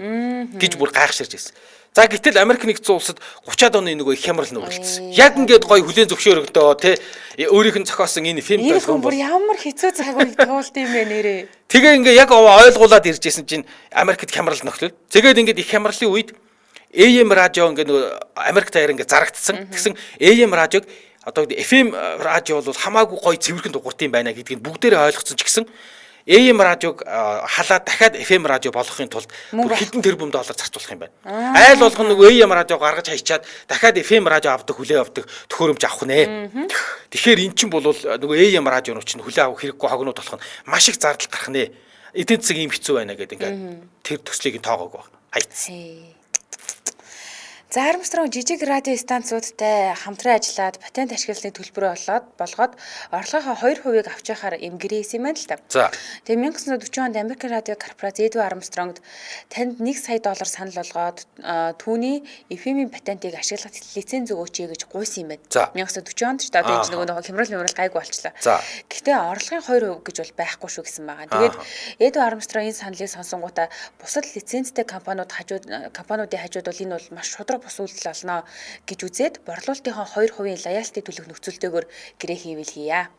гэж бүр гайхширж ирсэн. За гэтэл Америк нэгдсэн улсад 30-аад оны нөгөө их хямрал нүргэлцсэн. Яг ингээд гоё хүлэн зөвшөөрөгдөө тий өөрийнх нь зохиосон энэ фильм долгион бүр ямар хэцүү цаг үед туулд юм бэ нэрээ. Тэгээ ингээ яг ойлгуулад ирж исэн чинь Америкт хямрал нөхлөл. Тэгээд ингээд их хямралын үед AM радио ингээд Америк таяр ингээд зарагдсан. Тэгсэн AM радиог одоо FM радио бол хамаагүй гоё цэвэрхэн дугуурт юм байна гэдгийг бүгдээрээ ойлгоцсон ч гэсэн AM радиог халаад дахиад FM радио болгохын тулд хэдэн тэрбум доллар зарцуулах юм байна. Айл болгоно нөгөө AM радио гаргаж хайчаад дахиад FM радио авдаг хүлээ авдаг төхөөрөмж авах нэ. Тэгэхээр эн чинь бол нөгөө AM радионууд чинь хүлээ авах хэрэггүй хогнууд болох нь маш их зардал гарах нэ. Эдийн засаг ийм хэцүү байна гэдэг ингээд тэр төслийг нь тоогоог байна. Хайц. За Армстронг жижиг радио станцуудтай хамтран ажиллаад патент ашиглалтын төлбөрөө болгоод орлогынхаа 2% авч яхаар эмгэрээсэн юм байна л да. За. Тэгээ 1940 онд Америк радио корпорац Эдвард Армстронгд танд $1 сая санал болгоод түүний FM-ийн патентыг ашиглах лиценз өгөөч гэж гуйсан юм байна. За. 1940 онд ч одоо энэ нөгөө хямрал гайгүй болчлаа. За. Гэхдээ орлогын 2% гэж бол байхгүй шүү гэсэн байгаа. Тэгээд Эдвард Армстронг энэ саналыг сонсонгуудаа бусад лицензтэй компаниудын хажууд бол энэ бол маш шудраг бус үйлдэл олно гэж үзээд борлуулалтынхаа 2% лоялти төлөх нөхцөлтэйгээр гэрээ хийвэл хийя.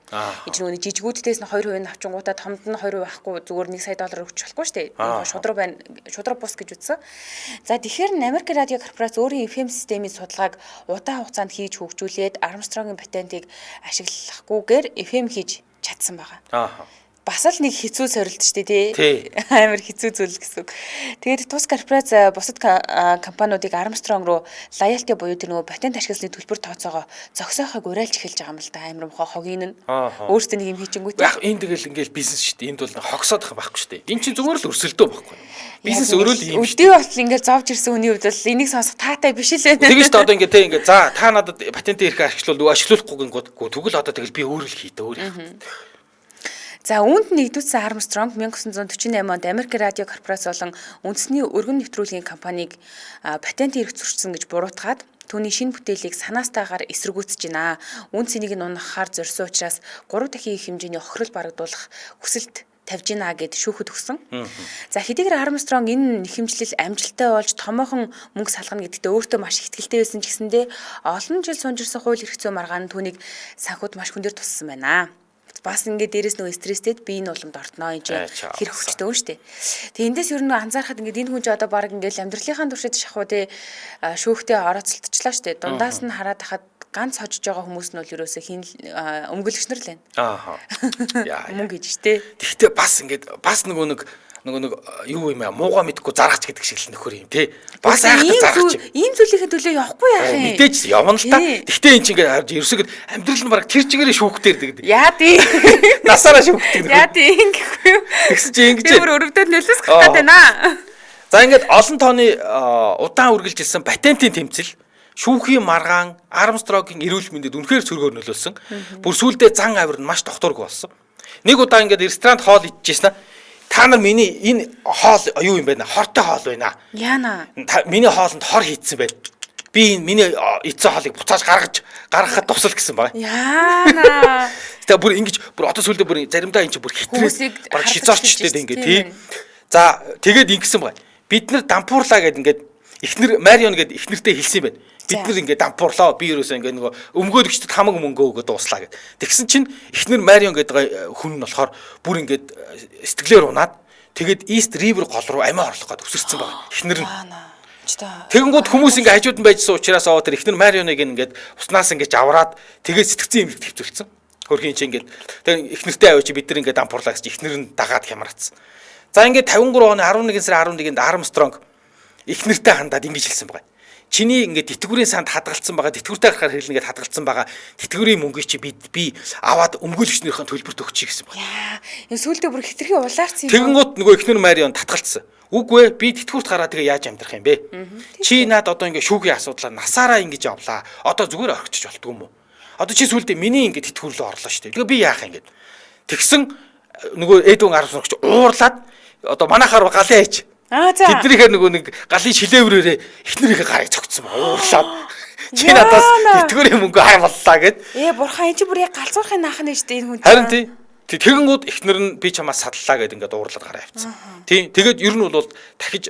Энэ ч нөгөө жижигүүдээс нь 2% авчингуудаа томд нь 2% авахгүй зүгээр $1 сая өгч болохгүй шүү дээ. Энэ шудраг байна. Шудраг бус гэж үзсэн. За тэгэхээр Америк радио корпорац өөрийн FM системийн судалгааг удаан хугацаанд хийж хөгжүүлээд Армстронгийн патентыг ашиглахгүйгээр FM хийж чадсан байгаа. Бас л нэг хэцүү сорилт шүү дээ тий. Амар хэцүү зүйл гэсэн үг. Тэгээд тус корпорац бусад компаниудыг Армстронг руу лоялти буюу тэр нөгөө патент ашигласны төлбөр тооцоогоо зогсоохыг уриалж эхэлж байгаа юм л да. Амар мохоо хогийн нь өөртөө нэг юм хийчихэнгүү тий. Яг энэ тэгэл ингээл бизнес шүү дээ. Энд бол хогсоод байх байхгүй шүү дээ. Энд чинь зүгээр л өрсөлдөө байхгүй. Бизнес өөрөө л юм шүү. Өдөө болтол ингээд зовж ирсэн хүний хувьд бол энийг сонсох таатай биш л байна. Тэгэж одоо ингээд тий ингээд за та надад патентын эрхээ ашиглуулахгүй гингүү тэгвэл одоо тэгэл би өөр л хийдэ өөр яах. За үүнд нэгдүүлсэн Армстронг 1948 онд Америк радио корпорац болон үндэсний өргөн нэвтрүүлгийн компанийг патентын эрх зөрчсөн гэж буруутгаад түүний шинэ бүтээлийг санаастайгаар эсэргүүцэж байна. Үн цэнийг нь унахаар зорьсон учраас 3 дахин их хэмжээний охирол барагдуулах хүсэлт тавьж гинэ гэд шүүхэд өгсөн. За хэдийгээр Армстронг энэ нэхэмжлэл амжилттай болж томоохон мөнгө салгана гэдэгтээ өөртөө маш ихтгэлтэй байсан ч гэсэндээ олон жил сунжирсан хууль эрх зүйн маргаан түүнийг санхуд маш хүндэр туссан байна. Бас ингээд дээрэс нөгөө стресстэд би энэ уламд ортноо энэ хэрэг хүчтэй өн штэ. Тэгээ эндээс ер нь анзаархад ингээд энэ хүн ч одоо баг ингээд амьдралынхаа туршид шахуу те шүүхтээ орооцолтчлаа штэ. Дундаас нь хараад хахад ганц хожиж байгаа хүмүүс нь бол ерөөсөө хин өмгөлөгч нар л байна. Мөнгө гэж штэ. Тэгтээ бас ингээд бас нөгөө юу юм аа муугаа мэдхгүй заргач гэдэг шиг л нөхөр юм тий. Бас айхтар заргач. Ийм зүйлийнхээ төлөө явахгүй яах юм. Мэдээж явна л та. Тэгтээ эн чинь ингээд харж ерөөсөө амьдрал нь баг тэр чигээрээ шүүхтээр гэдэг. Яа тий. Насаараа шүүхтээр. Яа тий ингэхгүй. Тэгсэн чи ингэж. Тэр өрөвдөд нөлөөсөх гэдэг байна. За ингээд олон тооны удаан үргэлжилсэн патентын тэмцэл шүүхийн маргаан Армстронгийн эрүүл мэндэд үнэхээр цөргөөр нөлөөлсөн. Бүр сүүлдээ зан авир нь маш докторгүй болсон. Нэг удаа ингээд ресторанд хоол идчихсэн. Та нар миний энэ хоол юу юм бэ? Хортой хоол байна. Яана. Миний хоолнд хор хийцсэн байна. Би энэ миний эцэг хоолыг буцааж гаргахад тусал гэсэн байна. Яана. Тэгээ бүр ингэж бүр одоо сүүлдээ бүр заримдаа энэ чинь бүр хитрээс баг шизоорчтэй ингээ тий. За тэгээд ингэсэн байна. Бид нар дампуурлаа гэд ингээд эхнэр Марион гэд эхнэртэй хэлсэн юм байна. Бид нар ингээд дампуурлаа. Би ерөөсөө ингээд нөгөө өмгөөлөгчдөд хамаг мөнгө өгөөд дууслаа гэд. Тэгсэн чинь эхнэр Марион гэдэг хүн нь болохоор бүр ингээд сэтгэлээр унаад тэгээд East River гол руу амиа орлох гээд өсөрсөн байна. Эхнэр нь. Тэгэнгүүт хүмүүс ингээд хажууд нь байжсан учраас аваа тэр эхнэр Марионыг ингээд уснаас ингээд авраад тэгээд сэтгцэн эмнэлэгт хэвчүүлсэн. Хөрхийн чи ингээд тэгээд эхнэртэй аваач бид нар ингээд дампуурлаа гэж эхнэр нь дагаад хямрацсан. За ингээд 53 оны 11 сарын 11-нд Армстронг эхнэртэй хандаад ингэж хэлсэн байна. Чиний ингээд тэтгэврийн санд хадгалсан байгаа, тэтгэвртэй гарахаар хэлнэ гэдээ хадгалсан байгаа. Тэтгэврийн мөнгийг чи би аваад өмгөөлөгчнийхэн төлбөрт өгчихье гэсэн байна. Энэ сүүлдээ бүр хитрхи улаарсан юм. Тэгэнгүүт нөгөө эхнэр Марион татгалцсан. Үгүй ээ, би тэтгэврт гараа тэгээ яаж амьдрах юм бэ? Чи наад одоо ингээд шүүхийн асуудлаар насаараа ингэж явлаа. Одоо зүгээр орхиж болтгүй юм уу? Одоо чи сүүлдээ миний ингээд тэтгэвр рүү орлоо шүү дээ. Тэгээ би яах юм гээд. Тэгсэн нөгөө Эдвин Армстронг уурлаад одоо манайхаар галын хайч. Тэднийхээр нөгөө нэг галын шилээврээрээ эхнэрийнхээ гарыг цогцсон ба уурлаад чи надаас тэтгэврийн мөнгө харваллаа гэд. Бурхан энэ чи бүр яг галзуурхын наах нь шүү дээ энэ хүн. Харин тий. Тэгэнгүүт эхнэр нь би чамаас садлаа гэд ингээд уурлаад гараа авчихсан. Тий. Тэгээд ер нь бол дахиж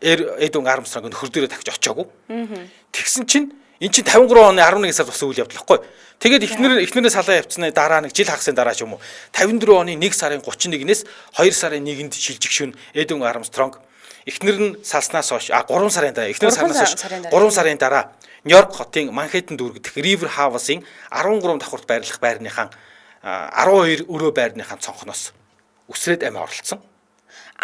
Эдвин Армстронг нөхөр дээрээ дахиж очиагүй. Тэгсэн чинь эн чинь 53 оны 11 сард болсон үйл явдал байхгүй. Тэгээд эхнэрээс салаа явцсны дараа нэг жил хагасын дараа ч юм уу 54 оны 1 сарын 31-ээс 2 сарын 1-нд шилжих шөнө Эдвин Армстронг эхнэр нь салснаас хойш 3 сарын дараа эхнэр салснаас хойш 3 сарын дараа Нью-Йорк хотын Манхэттен дүүргэх River House-ын 13 давхурт байрлах байрныхаа 12 өрөө байрныхаа цонхноос үсрээд амиа оролцсон.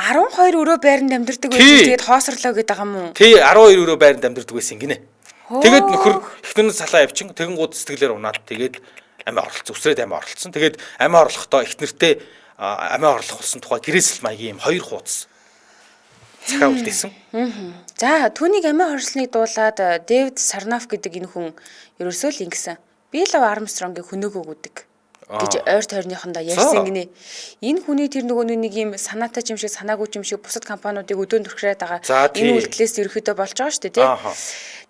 12 өрөө байранд амьдардаг байж тэгээд хоосрлоо гэдэг юм уу? Тий 12 өрөө байранд амьдардаг байсан гинэ. Тэгээд нөхөр эхнэр нь салаа явчин тэгэнгүүт сэтгэлээр унаад тэгээд амиа оролцсон үсрээд амиа оролцсон. Тэгээд амиа орлохдоо эхнэртэй амиа орлох болсон тухай гэрээсэл маягийн юм 2 хуудас захаа үлдээсэн. За түүнийг амиа хорслныг дуулаад Дэвид Сарноф гэдэг энэ хүн ерөөсөө л ингэсэн. Би Лав Армстронгийн хөнөөгөө гүдэг гэж ойр тойрныхондоо ярьсан гинэ. Энэ хүний тэр нөгөө нэг юм санаатай юм шиг санаагүй юм шиг бусад компаниудыг өдөөнд төрхрээд байгаа. Энэ үйлдэлээс ерөөхдөө болж байгаа шүү дээ, тий.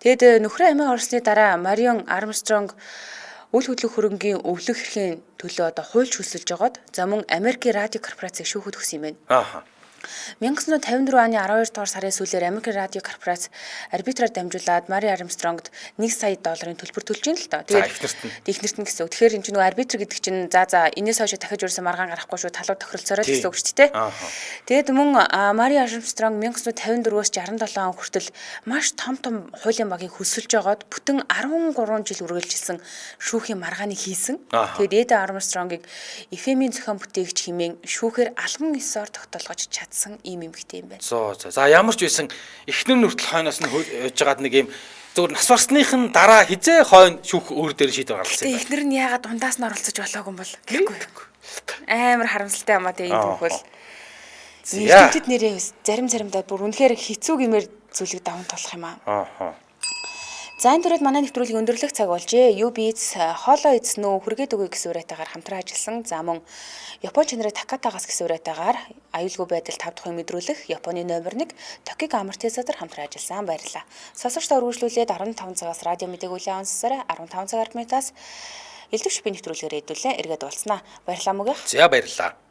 Тэгэд нөхрөө амиа хорсны дараа Марион Армстронг үл хөдлөх хөрөнгийн өвлөх эрхийн төлөө одоо хуульч хөсөлж жогоод за мөн Америкийн радио корпорацийг шүүхэд өгсөн юм байна. 1954 оны 12 дугаар сарын сүүлээр Америкийн радио корпорац арбитраар дамжуулаад Мари Армстронгд $1 сая төлбөр төлж ийн л доо. Тэгээд ихнэрт нь гэсэн үг. Тэгэхээр энэ чинь нөгөө арбитр гэдэг чинь за энэс хойш дахиж юусэн маргаан гарахгүй шүү талууд тохиролцоороо гэсэн үг шүү дээ. Тэгээд мөн Мари Армстронг 1954-өөс 67 он хүртэл маш том хуулийн багийг хөсөлж жогоод бүтэн 13 жил үргэлжилсэн шүүхийн маргааныг хийсэн. Тэгээд Эд Армстронгийг FM-ийн зохион бүтээгч хэмээн шүүхээр албан ёсоор тогтоолгож чадсан ийм эмэгтэй юм байна. За ямар ч байсан эхнэр нүртэл хойноос нь хөөж жагаад нэг юм зөвхөн нас барсныхын дараа хизээ хойно шүүх өөр дээр шийдвэр гаргасан юм байна. Эхнэр нь яагаад дундаас нь оролцож болоогүй юм бол гэхгүй. Амар харамсалтай юм а тэгээ энэ түүхэл. Нийтэд нэрээ заримдаа бүр үнэхээр хэцүү гэмээр зүйлийг даван тулах юм аа. За энэ төрөд манай нэвтрүүлгийн өндөрлөх цаг болжээ. UBS хоолоо эзнүү хүргээд өгье гэсэн уриатаагаар хамтран ажилласан. За мөн Япон чанарын Такатагаас гэсэн уриатаагаар аюулгүй байдал 5 дахь мэдрүүлэх Японы номер 1 Токиго амортизатор хамтран ажилласан. Баярлалаа. Сонсогчдоо үргэлжлүүлээд 15 цагаас радио мэдээг үлээн онцсороо 15 цагаар метаас элдв шипийн нэвтрүүлгээр хэдүүлээ эргээд уулзнаа. Баярлалаа мөгөх. За баярлалаа.